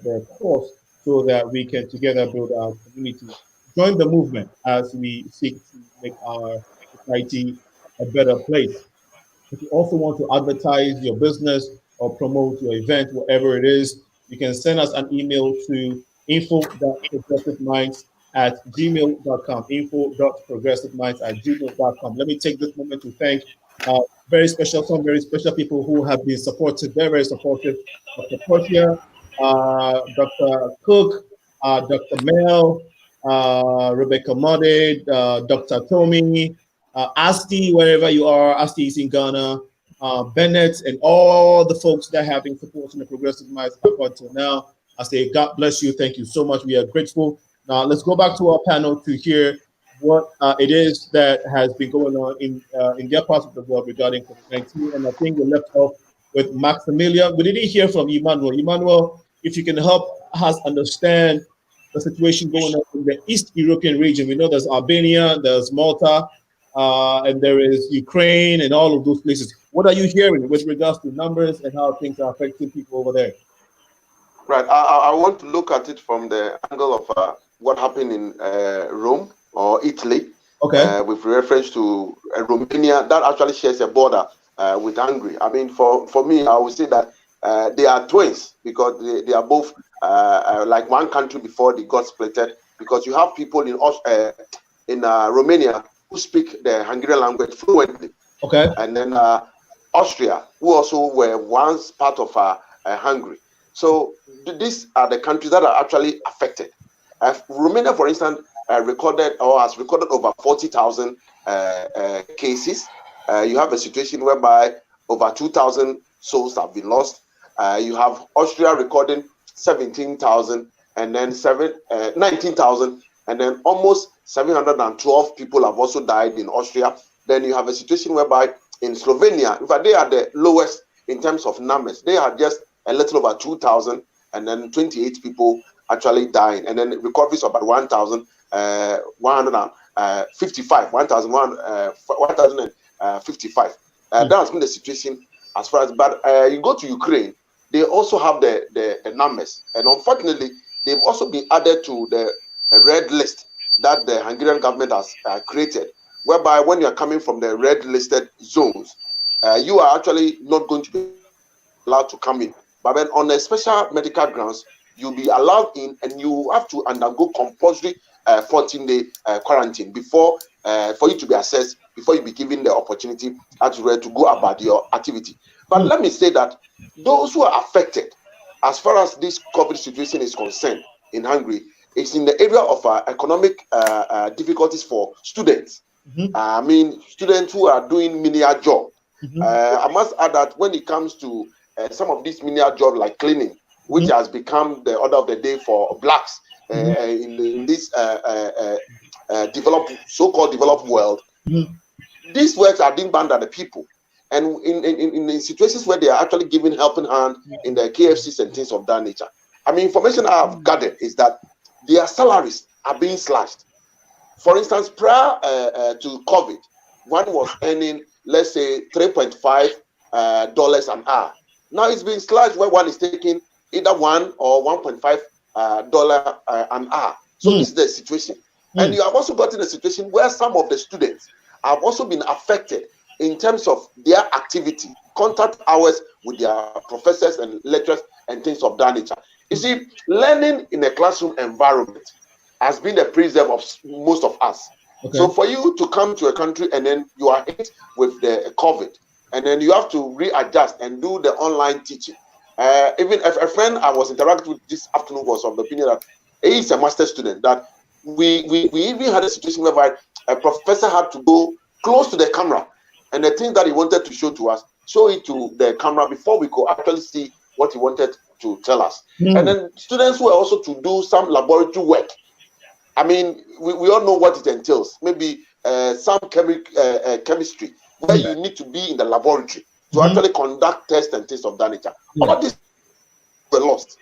the cause so that we can together build our community. Join the movement as we seek to make our society a better place. If you also want to advertise your business or promote your event, whatever it is, you can send us an email to info.progressiveminds@gmail.com, info.progressiveminds@gmail.com. Let me take this moment to thank some very special people who have been supportive, very supportive. Dr. Portia, Dr. Cook, Dr. Mel, Rebecca Mode, Dr. Tommy, Asti, wherever you are, Asti is in Ghana, Bennett, and all the folks that have been supporting the Progressive Minds up until now. I say, God bless you. Thank you so much. We are grateful. Now, let's go back to our panel to hear what it is that has been going on in their parts of the world regarding COVID-19. And I think we left off with Maximilian. We didn't hear from Emmanuel. Emmanuel, if you can help us understand the situation going on in the East European region. We know there's Albania, there's Malta, and there is Ukraine and all of those places. What are you hearing with regards to numbers and how things are affecting people over there? Right. I want to look at it from the angle of what happened in Rome or Italy. Okay. With reference to Romania, that actually shares a border with Hungary. I mean, for me, I would say that they are twins because they are both like one country before they got splitted. Because you have people in Romania who speak the Hungarian language fluently. Okay. And then Austria, who also were once part of Hungary. So these are the countries that are actually affected. Romania, for instance, has recorded over 40,000 cases. You have a situation whereby over 2,000 souls have been lost. You have Austria recording 17,000 and then 19,000, and then almost 712 people have also died in Austria. Then you have a situation whereby in Slovenia, in fact, they are the lowest in terms of numbers. They are just a little over 2,000, and then 28 people actually dying, and then recoveries of about 1,155. That has been the situation as far as. But you go to Ukraine, they also have the numbers, and unfortunately, they've also been added to the red list. that the Hungarian government has created, whereby when you are coming from the red listed zones, you are actually not going to be allowed to come in. But then on a special medical grounds, you'll be allowed in, and you have to undergo compulsory 14-day quarantine before for you to be assessed, before you be given the opportunity to go about your activity. But let me say that those who are affected, as far as this COVID situation is concerned in Hungary, it's in the area of economic difficulties for students. I mean, students who are doing menial job. I must add that when it comes to some of these menial jobs like cleaning, which has become the order of the day for blacks in this so-called developed world, these works are being banned by the people. And in situations where they are actually giving helping hand in the KFCs and things of that nature. I mean, information I have gathered is that their salaries are being slashed. For instance, prior to COVID, one was earning, let's say, $3.5 dollars an hour. Now it's being slashed where one is taking either $1 or $1.5 dollar an hour. So this is the situation. And you have also gotten a situation where some of the students have also been affected in terms of their activity, contact hours with their professors and lecturers and things of that nature. You see, learning in a classroom environment has been a preserve of most of us. Okay. So for you to come to a country and then you are hit with the COVID, and then you have to readjust and do the online teaching. Even if a friend I was interacting with this afternoon was of the opinion that he is a master's student, that we even had a situation whereby a professor had to go close to the camera, and the thing that he wanted to show to us, show it to the camera before we could actually see what he wanted to tell us. And then students were also to do some laboratory work. I mean, we all know what it entails. Maybe some chemistry, where you need to be in the laboratory to actually conduct tests and things of that nature. All this were lost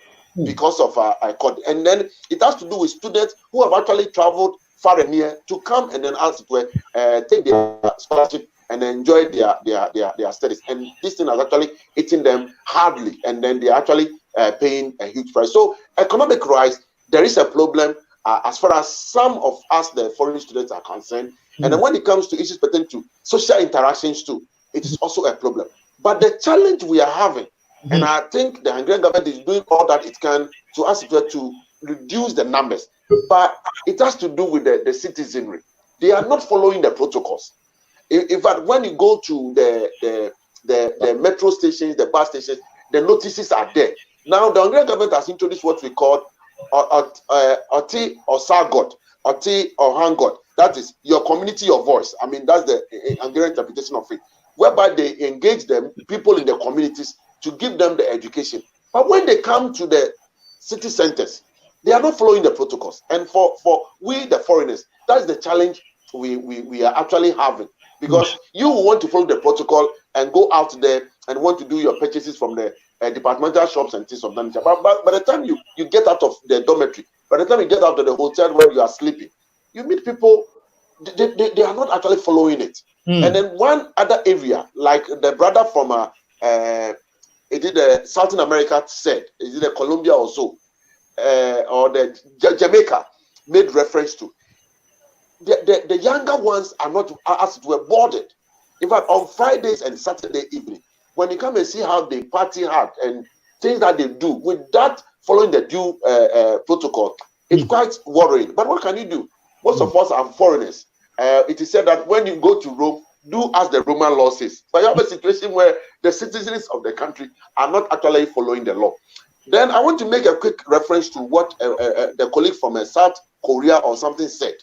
because of COVID. And then it has to do with students who have actually traveled far and near to come and then take their scholarship and enjoy their studies. And this thing has actually eaten them hardly, and then they're actually paying a huge price. So economic rise, there is a problem as far as some of us, the foreign students, are concerned. And then when it comes to issues pertaining to social interactions too, it is also a problem. But the challenge we are having, and I think the Hungarian government is doing all that it can to reduce the numbers, but it has to do with the citizenry. They are not following the protocols. In fact, when you go to the metro stations, the bus stations, the notices are there. Now, the Hungarian government has introduced what we call Oti or Sargot, Oti or Hangot. That is your community, your voice. I mean, that's the Hungarian interpretation of it, whereby they engage them, people in the communities, to give them the education. But when they come to the city centers, they are not following the protocols. And for we, the foreigners, that's the challenge we are actually having. Because you want to follow the protocol and go out there and want to do your purchases from the departmental shops and things of that nature. But by the time you get out of the dormitory, by the time you get out of the hotel where you are sleeping, you meet people, they are not actually following it. And then one other area, like the brother from Southern America said, is it Colombia or so, or the Jamaica made reference to, the younger ones are not, as it were, boarded. In fact, on Fridays and Saturday evening, when you come and see how they party hard and things that they do with that following the due protocol, it's quite worrying. But what can you do? Most of us are foreigners. It is said that when you go to Rome, do as the Roman law says. But you have a situation where the citizens of the country are not actually following the law. Then I want to make a quick reference to what the colleague from South Korea or something said.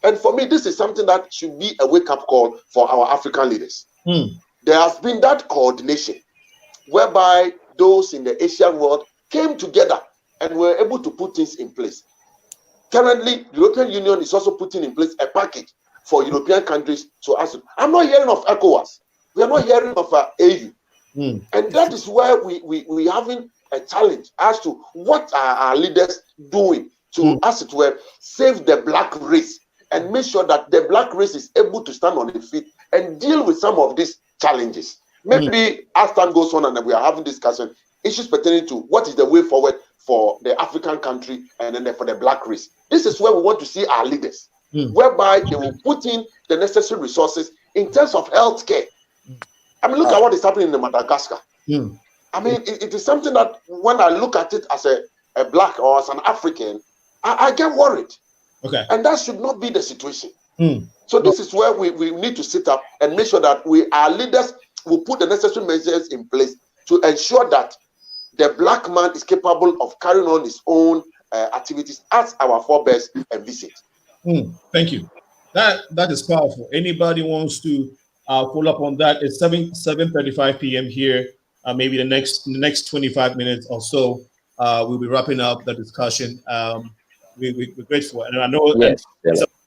And for me, this is something that should be a wake-up call for our African leaders. There has been that coordination whereby those in the Asian world came together and were able to put things in place. Currently, the European Union is also putting in place a package for European countries to ask. I'm not hearing of ECOWAS. We are not hearing of AU. And that is where we having a challenge as to what are our leaders doing to, as it were, save the black race and make sure that the black race is able to stand on its feet and deal with some of these challenges. Maybe as time goes on and we are having discussion, issues pertaining to what is the way forward for the African country and then for the black race. This is where we want to see our leaders. whereby they will put in the necessary resources in terms of healthcare. I mean, look at what is happening in Madagascar. I mean, it is something that when I look at it as a black or as an African, I get worried. Okay. And that should not be the situation. So this is where we need to sit up and make sure that our leaders will put the necessary measures in place to ensure that the black man is capable of carrying on his own activities as our forebears envisage. Thank you. That is powerful. Anybody wants to follow up on that? It's 7:35 p.m. here. Maybe the next 25 minutes or so, we'll be wrapping up the discussion. We're grateful, and I know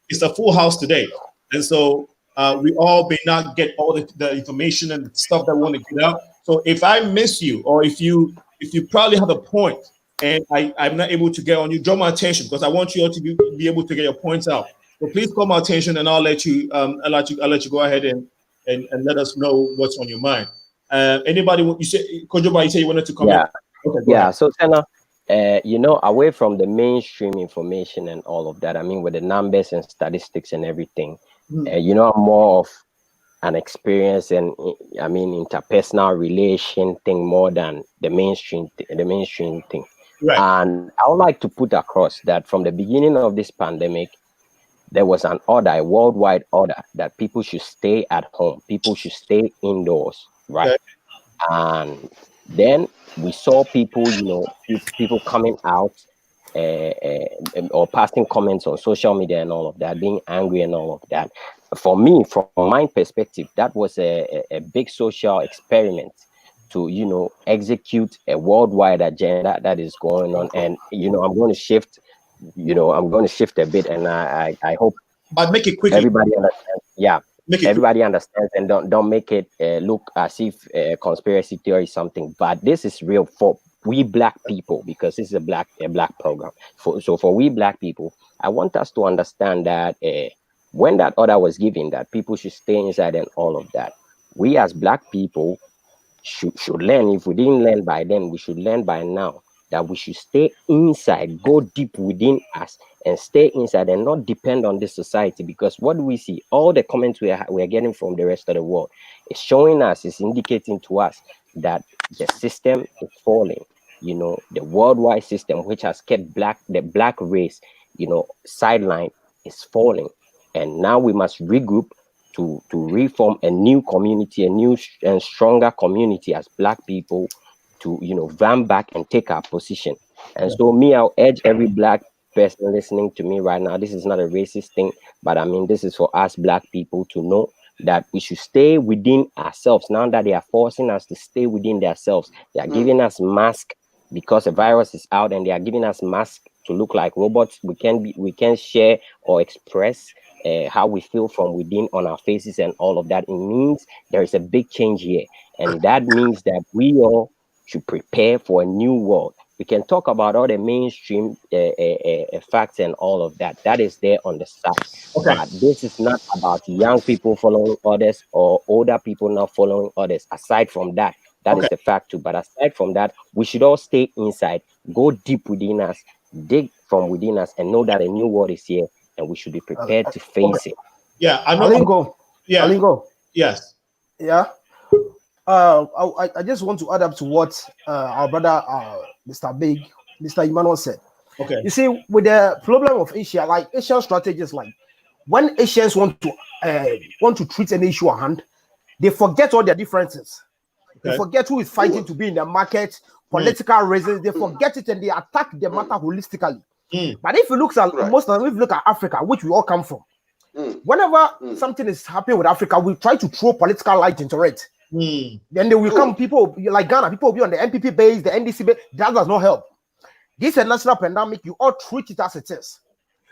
it's a full house today, and so we all may not get all the information and stuff that we want to get out. So if I miss you, or if you probably have a point and I'm not able to get on you, draw my attention, because I want you all to be able to get your points out. So please call my attention, and I'll let you go ahead and let us know what's on your mind. Anybody? You say, KOJOBA, you say you wanted to comment? Okay, go ahead. So Senna, away from the mainstream information and all of that, I mean, with the numbers and statistics and everything, I'm more of an experience and interpersonal relation thing more than the mainstream thing. Right. And I would like to put across that from the beginning of this pandemic, there was an order, a worldwide order, that people should stay at home, people should stay indoors, right? Okay. And then we saw people, people coming out or passing comments on social media and all of that, being angry and all of that. For me, from my perspective, that was a big social experiment to, execute a worldwide agenda that is going on. And, I'm going to shift, a bit, and I hope. But make it quickly. Everybody understands. Yeah. Everybody understands, and don't make it look as if conspiracy theory is something. But this is real for we black people, because this is a black program. So for we black people, I want us to understand that when that order was given, that people should stay inside and all of that, we as black people should learn. If we didn't learn by then, we should learn by now that we should stay inside, go deep within us, and stay inside and not depend on this society. Because what do we see? All the comments we are getting from the rest of the world is showing us, is indicating to us that the system is falling. The worldwide system, which has kept the black race, sidelined, is falling. And now we must regroup to reform a new community, a new and stronger community as black people, to run back and take our position. And so I'll urge every black person listening to me right now, this is not a racist thing, but I mean, this is for us black people to know that we should stay within ourselves. Now that they are forcing us to stay within themselves, they are giving us masks because the virus is out, and they are giving us masks to look like robots. We can share or express how we feel from within on our faces and all of that. It means there is a big change here, and that means that we all should prepare for a new world. We can talk about all the mainstream facts and all of that. That is there on the side. Okay. But this is not about young people following others or older people not following others. Aside from that, that is the fact too. But aside from that, we should all stay inside, go deep within us, dig from within us, and know that a new world is here, and we should be prepared to face it. Yeah, Alingo. Yeah. Alingo. Yes. Yeah. I just want to add up to what our brother, Mr. Emmanuel said. Okay. You see, with the problem of Asia, like Asian strategies, like when Asians want to treat an issue at hand, they forget all their differences. Okay. They forget who is fighting to be in the market, political reasons. They forget it and they attack the matter holistically. But if you look at if you look at Africa, which we all come from, whenever something is happening with Africa, we try to throw political light into it. Then there will come people like Ghana, people will be on the MPP base, the NDC base. That does not help. This is a national pandemic. You all treat it as it is.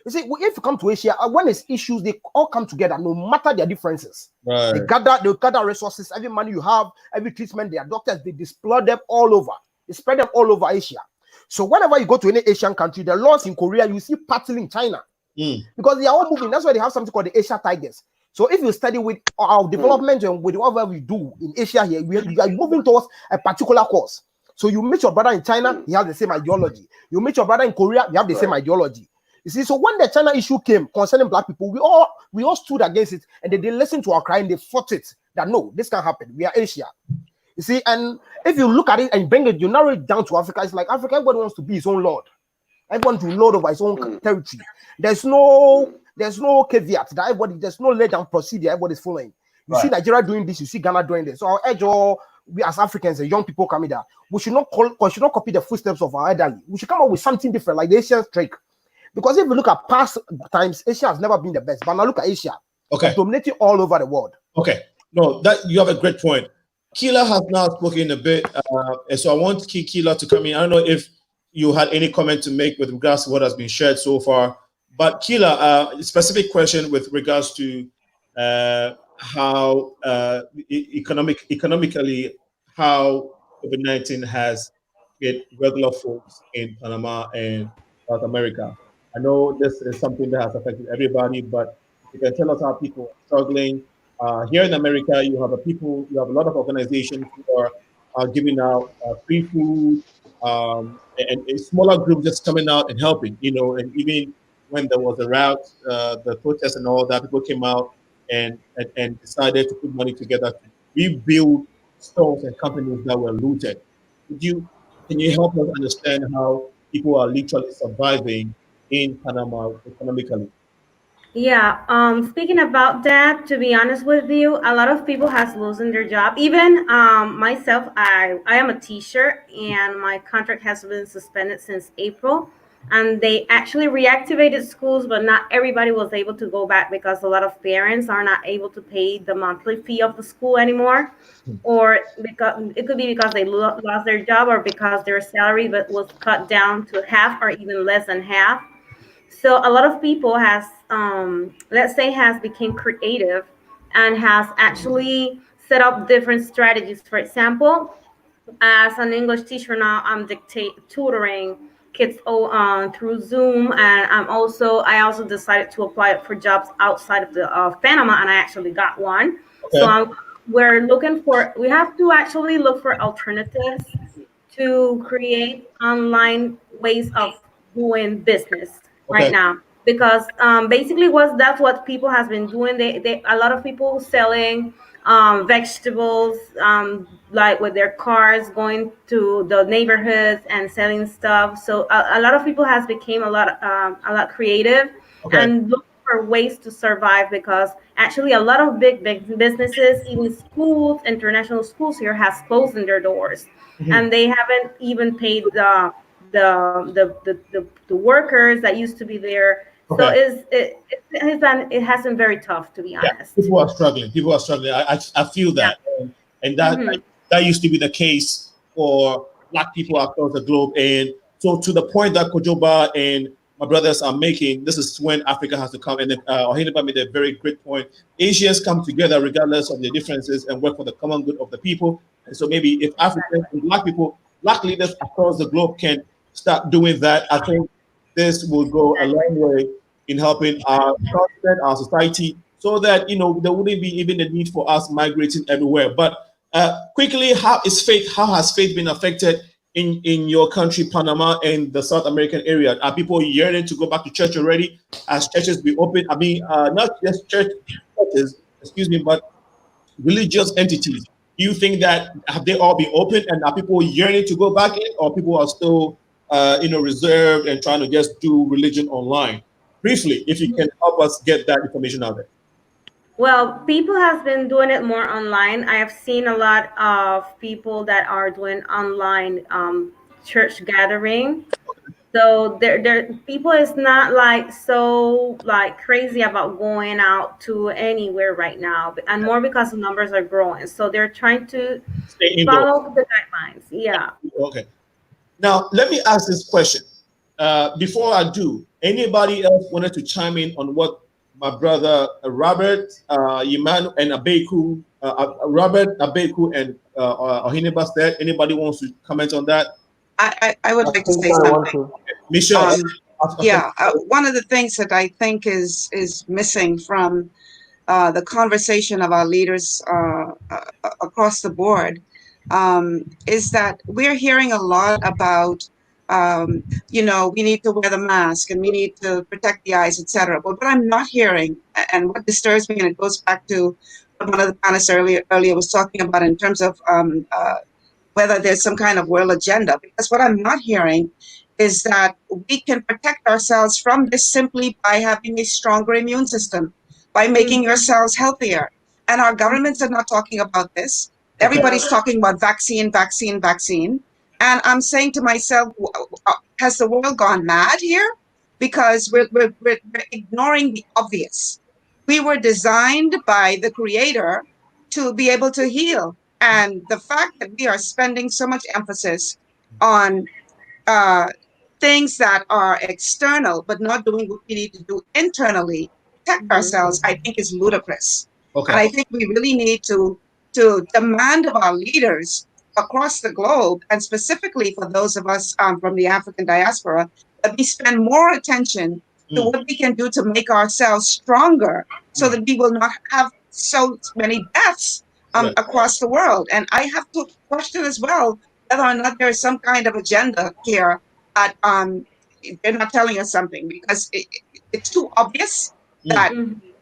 You see, if you come to Asia, when there's issues, they all come together, no matter their differences. Right. They gather resources. Every money you have, every treatment, their doctors, they display them all over. They spread them all over Asia. So whenever you go to any Asian country, the laws in Korea, you see battling China. Because they are all moving. That's why they have something called the Asia Tigers. So if you study with our development and with whatever we do in Asia here, we are moving towards a particular course. So you meet your brother in China, he has the same ideology. You meet your brother in Korea, you have the same ideology. You see, so when the China issue came concerning black people, we all stood against it, and they listened to our cry and they fought it. That no, this can't happen. We are Asia. You see, and if you look at it and bring it, you narrow it down to Africa. It's like Africa, everybody wants to be his own lord. Everyone to lord over his own territory. There's no caveat that everybody, there's no lay down procedure everybody's following. You see Nigeria doing this, you see Ghana doing this. So our edge, we as Africans and young people coming there, we should not copy the footsteps of our elderly. We should come up with something different, like the Asian trick. Because if you look at past times, Asia has never been the best. But now look at Asia. Okay. Dominating all over the world. Okay. No, that you have a great point. KEILA has now spoken a bit, and so I want KEILA to come in. I don't know if you had any comment to make with regards to what has been shared so far, but KEILA, specific question with regards to how economically how COVID-19 has hit regular folks in Panama and South America. I know this is something that has affected everybody, but you can tell us how people are struggling. Here in America, you have a lot of organizations who are giving out free food, and a smaller group just coming out and helping, and even when there was a rout, the protests and all that, people came out and decided to put money together to rebuild stores and companies that were looted. Can you help us understand how people are literally surviving in Panama economically? Yeah, speaking about that, to be honest with you, a lot of people has losing their job. Even myself, I am a teacher, and my contract has been suspended since April. And they actually reactivated schools, but not everybody was able to go back because a lot of parents are not able to pay the monthly fee of the school anymore, or because it could be because they lost their job, or because their salary was cut down to half or even less than half. So a lot of people has, let's say, has become creative and has actually set up different strategies. For example, as an English teacher now, I'm tutoring kids through Zoom, and I also decided to apply for jobs outside of Panama, and I actually got one. Okay. So we have to actually look for alternatives to create online ways of doing business right now, because basically that's what people has been doing. A lot of people selling vegetables, like with their cars, going to the neighborhoods and selling stuff. So a lot of people has become a lot creative and look for ways to survive, because actually a lot of big businesses, even schools, international schools here, has closed their doors, and they haven't even paid the workers that used to be there. So it has been very tough, to be honest. People are struggling. I feel that, and that used to be the case for Black people across the globe. And so, to the point that KOJOBA and my brothers are making, this is when Africa has to come. And OHENEBA made a very great point. Asians come together regardless of their differences and work for the common good of the people. And so maybe if Africans and Black people, Black leaders across the globe can start doing that, I think this will go a long way in helping our continent, our society, so that there wouldn't be even the need for us migrating everywhere. But quickly, how has faith been affected in your country, Panama, and the South American area? Are people yearning to go back to church already? As churches be open? I mean, not just churches, but religious entities. Do you think that have they all been open, and are people yearning to go back in, or people are still reserved and trying to just do religion online? Briefly, if you can help us get that information out there. Well, people have been doing it more online. I have seen a lot of people that are doing online church gathering. So people is not so crazy about going out to anywhere right now, and more because the numbers are growing. So they're trying to follow the guidelines. Yeah. Okay. Now let me ask this question. Before I do, anybody else wanted to chime in on what my brother Robert, EMMANUEL, and ABEKU, Robert, ABEKU, and OHENEBA said? Anybody wants to comment on that? I would like to say something. Michelle. One of the things that I think is missing from the conversation of our leaders across the board is that we're hearing a lot about you know, we need to wear the mask and we need to protect the eyes, etc. But what I'm not hearing, and what disturbs me, and it goes back to what one of the panelists earlier was talking about in terms of whether there's some kind of world agenda, because what I'm not hearing is that we can protect ourselves from this simply by having a stronger immune system, by making yourselves healthier. And our governments are not talking about this. Everybody's talking about vaccine, vaccine, vaccine. And I'm saying to myself, has the world gone mad here? Because we're ignoring the obvious. We were designed by the Creator to be able to heal. And the fact that we are spending so much emphasis on things that are external, but not doing what we need to do internally, protect ourselves, I think is ludicrous. And I think we really need to demand of our leaders across the globe, and specifically for those of us from the African diaspora, that we spend more attention to what we can do to make ourselves stronger so that we will not have so many deaths across the world. And I have to question as well whether or not there is some kind of agenda here that they're not telling us something, because it's too obvious that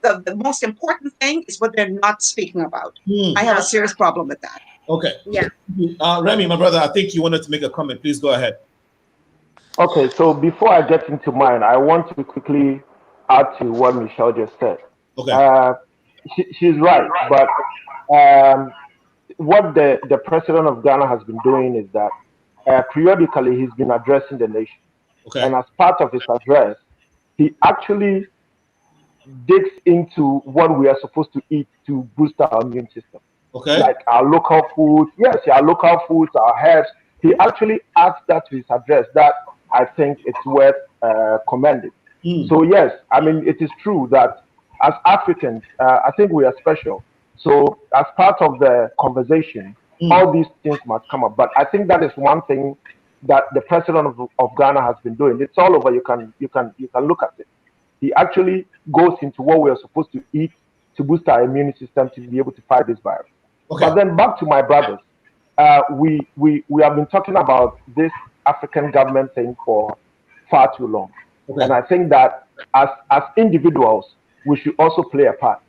the most important thing is what they're not speaking about. I have a serious problem with that. Okay. Yeah. Remy, my brother, I think you wanted to make a comment. Please go ahead. Okay, so before I get into mine, I want to quickly add to what Michelle just said. Okay. She's right, but what the president of Ghana has been doing is that periodically he's been addressing the nation. Okay. And as part of his address, he actually digs into what we are supposed to eat to boost our immune system. Okay. Like our local food, yes, our local foods, our herbs. He actually adds that to his address. That I think it's worth commending. So yes, I mean, it is true that as Africans, I think we are special. So as part of the conversation, all these things must come up. But I think that is one thing that the president of Ghana has been doing. It's all over. You can look at it. He actually goes into what we are supposed to eat to boost our immune system to be able to fight this virus. Okay. But then back to my brothers, we have been talking about this African government thing for far too long. Okay. And I think that as individuals, we should also play a part.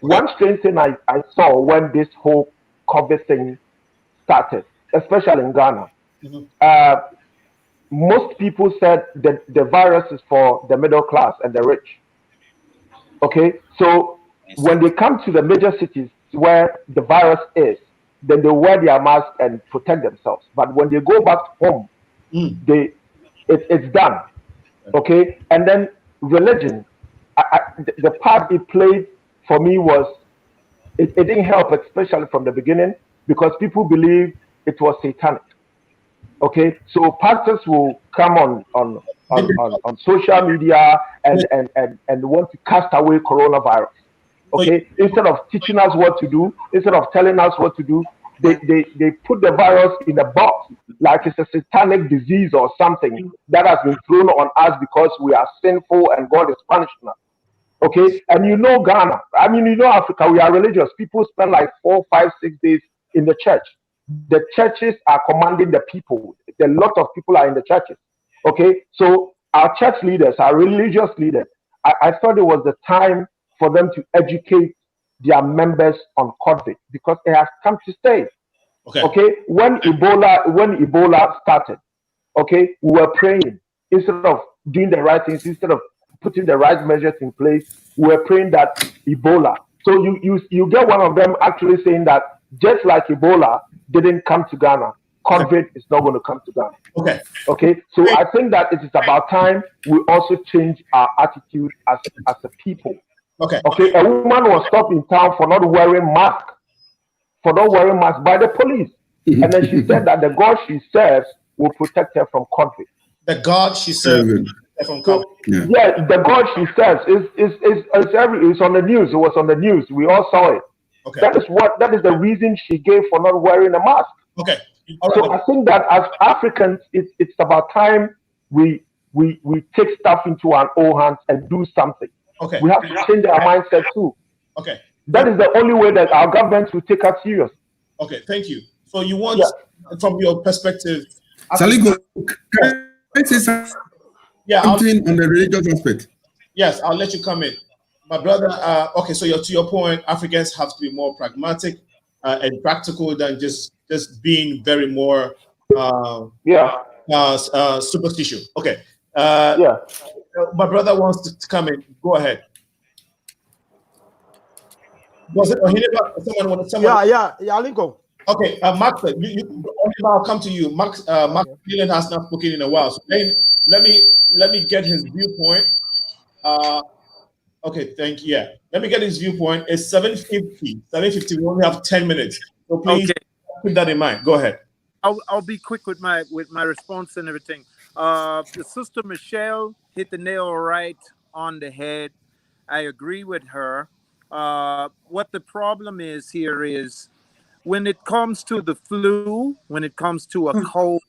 Okay. One strange thing I saw when this whole COVID thing started, especially in Ghana, most people said that the virus is for the middle class and the rich. Okay, so when they come to the major cities where the virus is, then they wear their mask and protect themselves. But when they go back home, it's done. Okay, and then religion, the part it played for me was it didn't help, especially from the beginning, because people believe it was satanic. Okay, so pastors will come on social media and want to cast away coronavirus. Okay, instead of teaching us what to do, instead of telling us what to do, they put the virus in a box like it's a satanic disease or something that has been thrown on us because we are sinful and God is punishing us. Okay, and you know Ghana, I mean, you know Africa, we are religious. People spend like 4, 5, 6 days in the church. The churches are commanding the people. A lot of people are in the churches. Okay, so our church leaders, our religious leaders, I thought it was the time for them to educate their members on COVID because it has come to stay. Okay. Okay, when Ebola started, okay, we were praying instead of doing the right things, instead of putting the right measures in place. We were praying that Ebola. So you get one of them actually saying that just like Ebola didn't come to Ghana, COVID is not going to come to Ghana. Okay. Okay. So I think that it is about time we also change our attitude as a people. Okay. Okay. A woman was stopped in town for not wearing mask, by the police, and then she said that the God she serves will protect her from COVID. The God she serves from COVID. Yeah, the God she serves is on the news. It was on the news. We all saw it. Okay. That is the reason she gave for not wearing a mask. Okay. So I think that as Africans, it's about time we take stuff into our own hands and do something. Okay. We have to change our mindset too. Okay. That is the only way that our government will take us serious. Okay, thank you. So you want, from your perspective, Saligo, I say something Yeah, on the religious aspect. Yes, I'll let you come in. My brother, okay, so to your point, Africans have to be more pragmatic and practical than just being very more superstitious. Okay. My brother wants to come in. Go ahead. Was it OHENEBA? Someone? Yeah, Lincoln. Okay, Max, I'll come to you. Max Keelan has not spoken in a while, so let me get his viewpoint. Okay, thank you. Yeah, let me get his viewpoint. It's 7:50. 7:50. We only have 10 minutes, so please keep that in mind. Go ahead. I'll be quick with my response and everything. The Sister Michelle hit the nail right on the head. I agree with her. What the problem is here is when it comes to the flu, when it comes to a cold,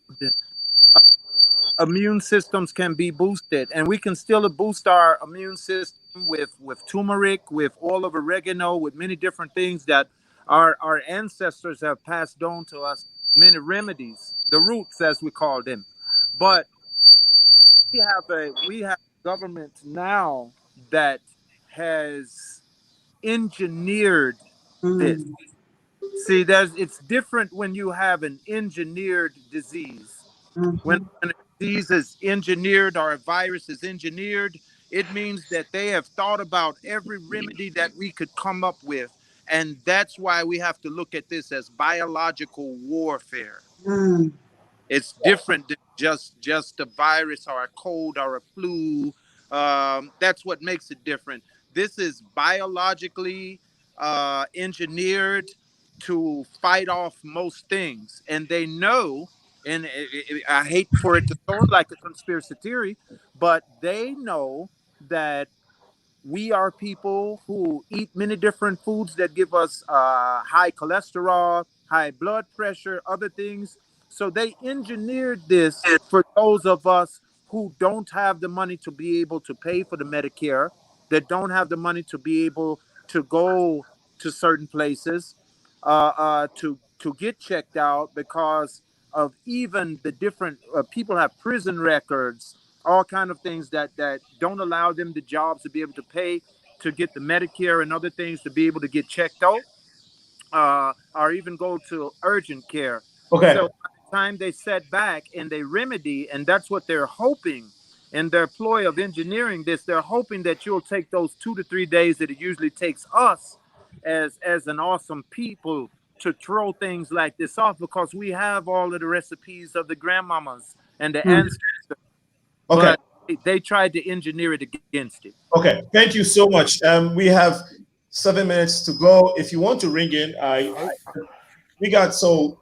immune systems can be boosted, and we can still boost our immune system with turmeric, with oil of oregano, with many different things that our ancestors have passed on to us, many remedies, the roots as we call them. But we have a government now that has engineered this. See, it's different when you have an engineered disease. When a disease is engineered or a virus is engineered, it means that they have thought about every remedy that we could come up with. And that's why we have to look at this as biological warfare. It's different than just a virus or a cold or a flu. That's what makes it different. This is biologically engineered to fight off most things. And they know, and I hate for it to sound like a conspiracy theory, but they know that we are people who eat many different foods that give us high cholesterol, high blood pressure, other things. So they engineered this for those of us who don't have the money to be able to pay for the Medicare, that don't have the money to be able to go to certain places to get checked out because of even the different people have prison records, all kind of things that don't allow them the jobs to be able to pay to get the Medicare and other things to be able to get checked out or even go to urgent care. Okay. So by the time they set back and they remedy, and that's what they're hoping in their ploy of engineering this, they're hoping that you'll take those 2 to 3 days that it usually takes us as an awesome people to throw things like this off because we have all of the recipes of the grandmamas and the ancestors. Okay. But they tried to engineer it against it. Okay. Thank you so much. We have 7 minutes to go. If you want to ring in, we got so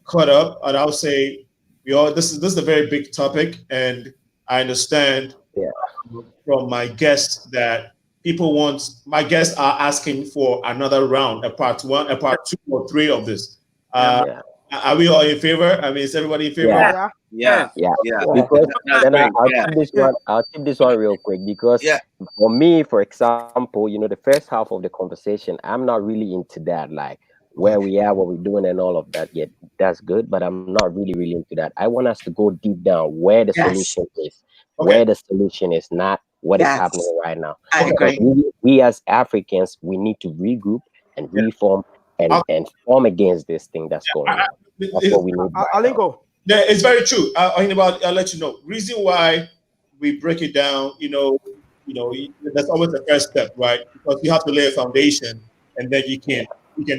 caught up, and I'll say this is a very big topic, and I understand from my guests that my guests are asking for another round, a part 1, a part 2, or 3 of this. Are we all in favor? I mean, is everybody in favor? Yeah. Because then I'll tip this one real quick because for me, for example, the first half of the conversation, I'm not really into that, like where we are, what we're doing, and all of that. Yet that's good, but I'm not really into that. I want us to go deep down where the solution is, where the solution is, not what is happening right now. Because we as Africans, we need to regroup and reform and form against this thing that's going on. That's what we need. Alingo. Yeah, it's very true. I'll let you know. Reason why we break it down, that's always the first step, right? Because you have to lay a foundation, and then you can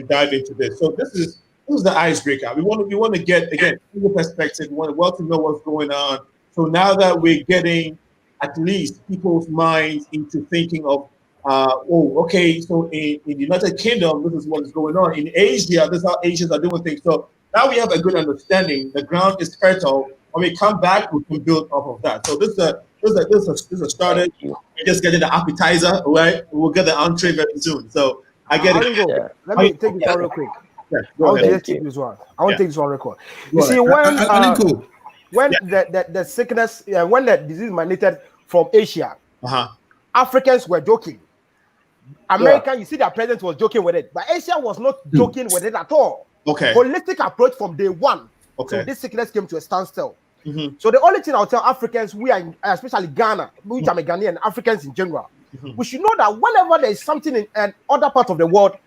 dive into this. So this is the icebreaker. We want to get again your perspective. We want to know what's going on. So now that we're getting at least people's minds into thinking of, so in the United Kingdom, this is what is going on. In Asia, this is how Asians are doing things. So now we have a good understanding. The ground is fertile. When we come back, we can build off of that. So this is a starter. We're just getting the appetizer, right? We'll get the entree very soon. So I get it. Let me take this one real quick. I want to take this one real quick. You see, when the sickness, when the disease emanated from Asia, Africans were joking. American, you see, their president was joking with it, but Asia was not joking with it at all. Okay. Holistic approach from day one. Okay. So this sickness came to a standstill. So the only thing I'll tell Africans, we are especially Ghana, which I'm a Ghanaian, Africans in general, we should know that whenever there is something in other parts of the world,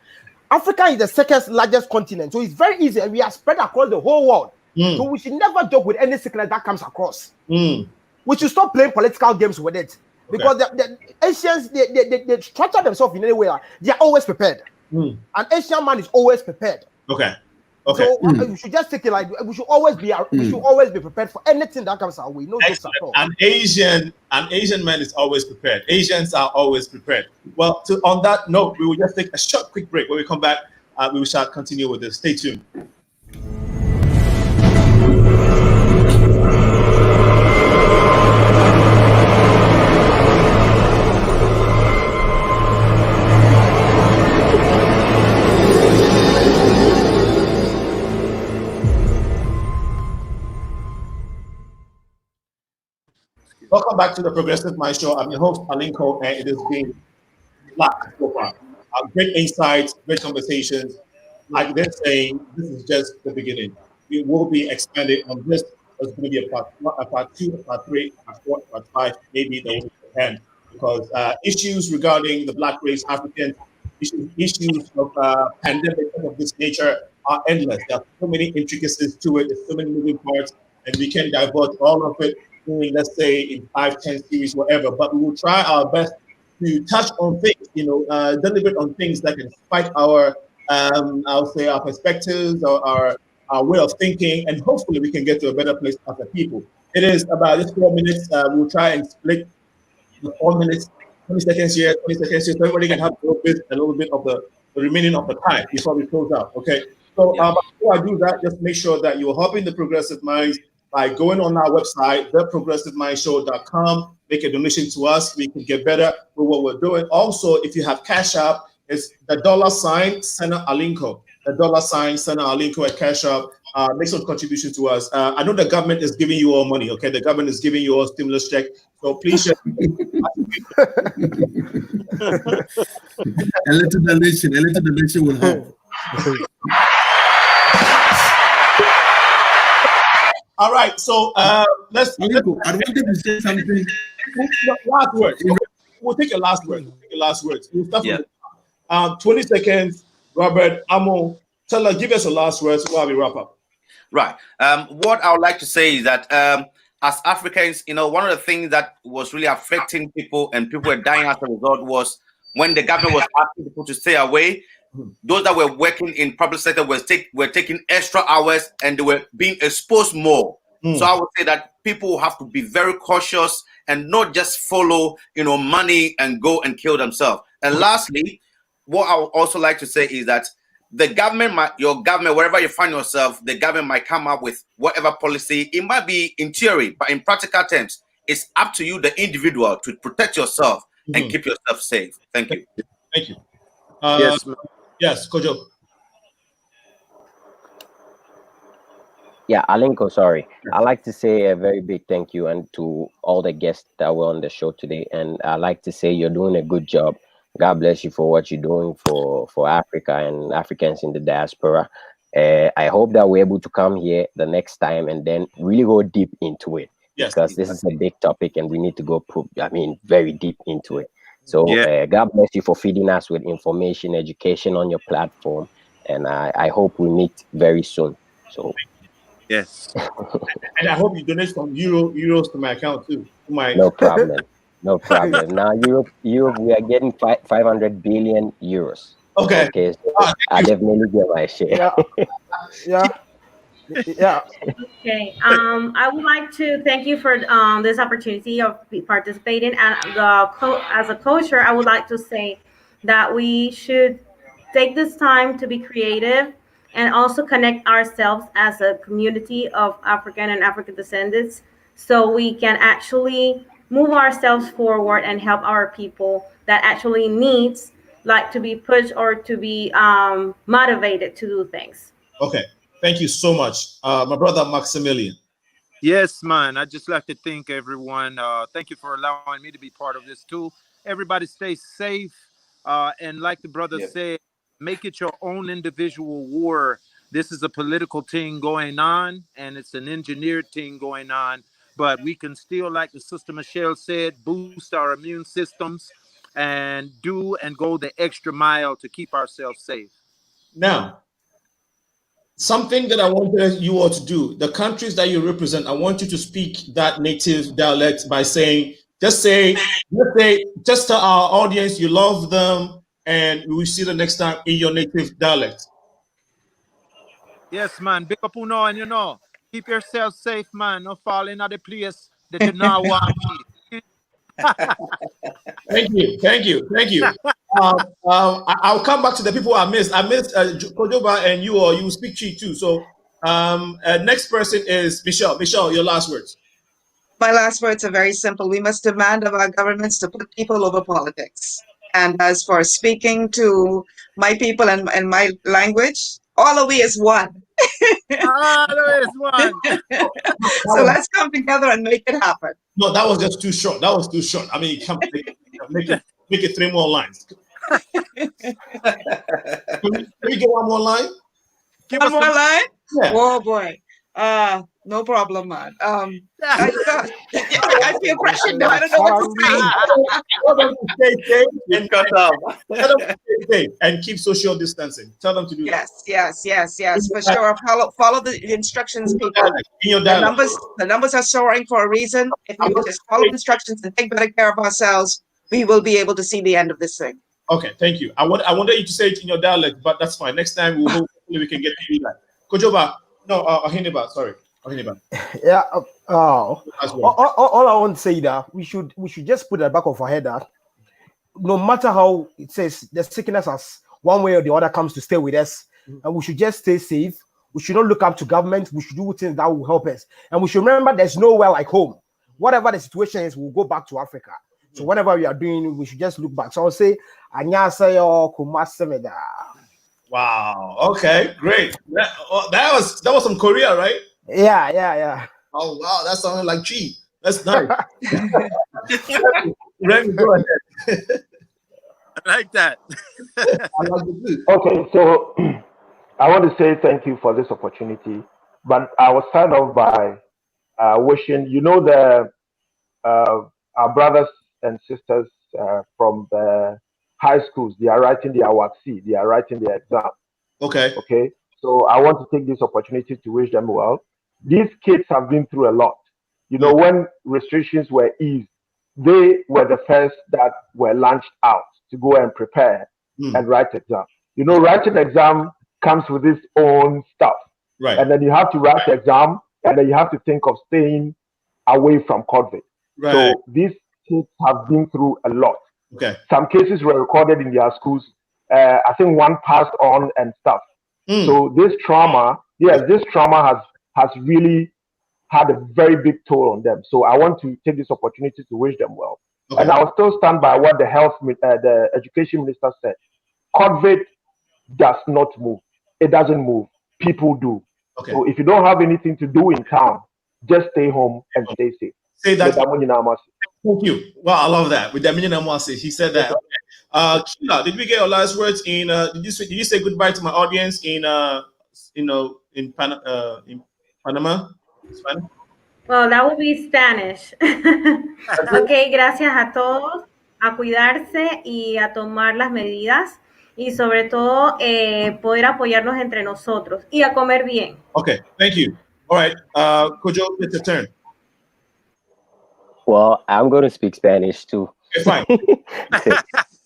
Africa is the second largest continent, so it's very easy, and we are spread across the whole world. So we should never joke with any sickness that comes across. We should stop playing political games with it, because the Asians, they structure themselves in any way. They are always prepared. An Asian man is always prepared. So we should just take it like we should always be prepared for anything that comes our way. No jokes at all. An Asian man is always prepared. Asians are always prepared. Well, on that note, we will just take a short, quick break. When we come back, we shall continue with this. Stay tuned. Welcome back to the Progressive Mind Show. I'm your host, Alinko, and it has been lots so far. Great insights, great conversations. Like they're saying, this is just the beginning. We will be expanding on this. There's going to be a part 2, a part 3, a part 4, a part 5, maybe there will be a hand. Because issues regarding the Black race, African issues of pandemic of this nature are endless. There are so many intricacies to it. There's so many moving parts, and we can divulge all of it, let's say in 5, 10 series, whatever, but we will try our best to touch on things, deliberate on things that can spike our, I'll say our perspectives or our way of thinking, and hopefully we can get to a better place as a people. It is about just 4 minutes. We'll try and split the 4 minutes, 20 seconds here, 20 seconds here, so everybody can have a little bit of the remaining of the time before we close out, okay? So before I do that, just make sure that you're helping the Progressive Minds by going on our website, theprogressivemindshow.com, make a donation to us. We can get better with what we're doing. Also, if you have Cash App, it's the $ Senator Alinko. The $ Senator Alinko at Cash App. Make some contribution to us. I know the government is giving you all money, okay? The government is giving you all stimulus check. So please share. A little donation will help. All right, so let's. I wanted to say something. Last word. We'll take a last word. We'll start from 20 seconds. Robert, Amo, give us a last word while we wrap up. Right. What I would like to say is that as Africans, one of the things that was really affecting people and people were dying as a result was when the government was asking people to stay away. Those that were working in public sector were taking extra hours and they were being exposed more. So I would say that people have to be very cautious and not just follow, money and go and kill themselves. And lastly, what I would also like to say is that the government, your government, wherever you find yourself, the government might come up with whatever policy. It might be in theory, but in practical terms, it's up to you, the individual, to protect yourself and keep yourself safe. Thank you. Thank you. Yes, Kojo. Yeah, Alinko, sorry. I'd like to say a very big thank you and to all the guests that were on the show today. And I'd like to say you're doing a good job. God bless you for what you're doing for Africa and Africans in the diaspora. I hope that we're able to come here the next time and then really go deep into it. Yes, because this is a big topic and we need to go, very deep into it. So God bless you for feeding us with information, education on your platform. And I hope we meet very soon. So yes. And I hope you donate some euros to my account too. No problem. No problem. Now Europe, we are getting 500 billion euros. Okay. Okay. So I definitely get my share. Yeah. Okay. I would like to thank you for this opportunity of participating. And as a coacher, I would like to say that we should take this time to be creative and also connect ourselves as a community of African and African descendants, so we can actually move ourselves forward and help our people that actually needs to be pushed or to be motivated to do things. Okay. Thank you so much. My brother, Maximilian. Yes, man. I just like to thank everyone. Thank you for allowing me to be part of this too. Everybody stay safe. And like the brother said, make it your own individual war This is a political thing going on, and it's an engineered thing going on. But we can still, like the Sister Michelle said, boost our immune systems and do and go the extra mile to keep ourselves safe. Now, something that I wanted you all to do, the countries that you represent, I want you to speak that native dialect by saying, just tell our audience you love them, and we will see the next time in your native dialect. Yes, man. Big up uno, and you know, keep yourself safe, man. No fall in the place that you now want. Thank you. I'll come back to the people I missed. I missed KOJOBA, and you will speak Chi too. So next person is Michelle. Michelle, your last words. My last words are very simple. We must demand of our governments to put people over politics. And as for speaking to my people and my language, all of we is one. All is one. So let's come together and make it happen. No, that was just too short. That was too short. I mean, make it 3 more lines. Can we get 1 more line? One more line? Yeah. Oh boy. No problem, man. I feel pressure now. I don't know what to say. Tell them to stay safe and keep social distancing. Tell them to do that. Yes, for sure. Follow the instructions, people. The numbers are soaring for a reason. If we just follow instructions and take better care of ourselves, we will be able to see the end of this thing. Okay, thank you. I wanted you to say it in your dialect, but that's fine. Next time hopefully we can get to that. KOJOBA, no, OHENEBA, sorry. OHENEBA. Yeah. All I want to say that we should just put at the back of our head that no matter how it says the sickness has one way or the other comes to stay with us, and we should just stay safe. We should not look up to government. We should do things that will help us, and we should remember there's nowhere like home. Whatever the situation is, we'll go back to Africa. So whatever we are doing, we should just look back. So I'll say, "Annyeonghaseyo, kumasemeda." Wow. Okay. Great. That was from Korea, right? Yeah. Oh wow, that sounded like Chi. That's nice. Remy, go ahead. I like that. Okay, so I want to say thank you for this opportunity, but I will start off by wishing, our brothers and sisters from the high schools, they are writing their WACC, they are writing their exam. Okay. So I want to take this opportunity to wish them well. These kids have been through a lot. When restrictions were eased, they were the first that were launched out to go and prepare and write exam. Writing exam comes with its own stuff. Right. And then you have to write the exam, and then you have to think of staying away from COVID. Right. So these kids have been through a lot. Okay. Some cases were recorded in their schools. I think one passed on and stuff. So this trauma has really had a very big toll on them. So I want to take this opportunity to wish them well. Okay. And I will still stand by what the education minister said. COVID does not move. It doesn't move. People do. Okay. So if you don't have anything to do in town, just stay home and stay safe. Say that. Thank you. Wow, I love that. With Damien Amwase, he said that. KEILA, did we get your last words in? Did you say goodbye to my audience in Panama? Spanish? Well, that would be Spanish. Okay, gracias a todos, a cuidarse y a tomar las medidas y sobre todo poder apoyarnos entre nosotros y a comer bien. Okay, thank you. All right, Kojo, it's your turn. Well, I'm going to speak Spanish too. Okay, fine.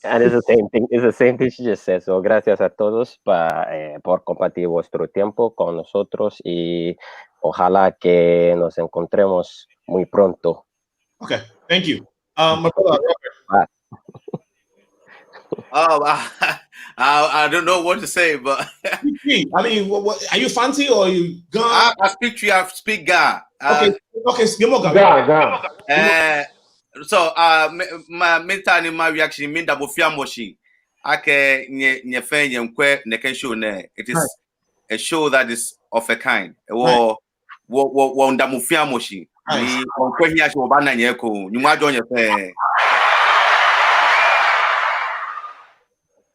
And it's the same thing. It's the same thing she just said. So, gracias a todos por compartir vuestro tiempo con nosotros y ojalá que nos encontremos muy pronto. Okay, thank you. My brother, Robert. I don't know what to say, but I mean, what, are you fancy or are you gone? I speak Tree, I speak Ga. Okay, Ga. So, my reaction mean that Moshi. Ake nye fe nye nkwe neken show ne. It is a show that is of a kind. Wo ndamufia moshi. Ni nkwe hiya shi obana nye ko. Nyuma jo nye fe.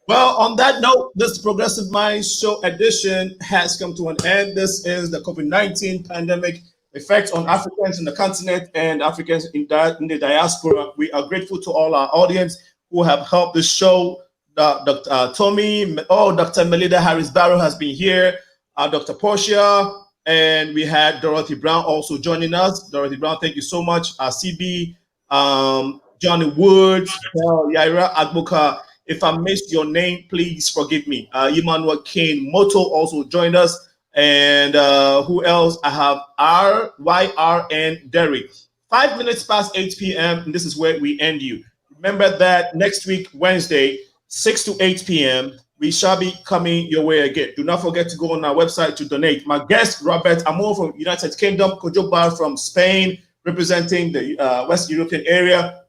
Well, on that note, this Progressive Minds Show edition has come to an end. This is the COVID-19 pandemic effect on Africans in the continent and Africans in the diaspora. We are grateful to all our audience who have helped this show. Dr. Tommy, Dr. Melinda Harris-Barrow has been here, Dr. Portia, and we had Dorothy Brown also joining us. Dorothy Brown, thank you so much. CB, Johnny Woods, Yaira Agboka. If I missed your name, please forgive me. Emmanuel Kane Moto also joined us. And who else? I have RYRN Derrick. 5 minutes past 8 p.m. and this is where we end you. Remember that next week, Wednesday, 6 to 8 p.m., we shall be coming your way again. Do not forget to go on our website to donate. My guest, Robert AMOH from United Kingdom, KOJOBA from Spain, representing the West European area,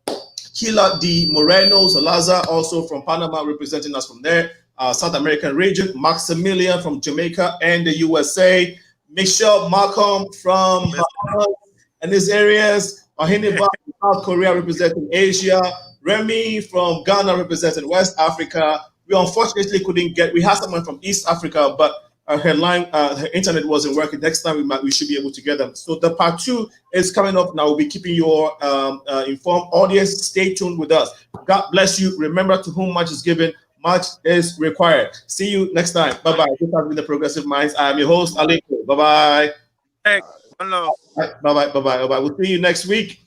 KEILA D. Moreno, SALAZAR, also from Panama, representing us from there, South American region, Maximilian from Jamaica and the USA, Michelle Malcolm from Bahamas and these areas, OHENEBA from South Korea, representing Asia, REMI from Ghana, representing West Africa. We unfortunately couldn't get, we had someone from East Africa, but her line, her internet wasn't working. Next time we should be able to get them. So the part 2 is coming up now. We'll be keeping your informed audience. Stay tuned with us. God bless you. Remember, to whom much is given, much is required. See you next time. Bye-bye. This has been the Progressive Minds. I am your host, Aliko. Bye-bye. Hey, one love. Bye-bye. Bye-bye. Bye-bye. We'll see you next week.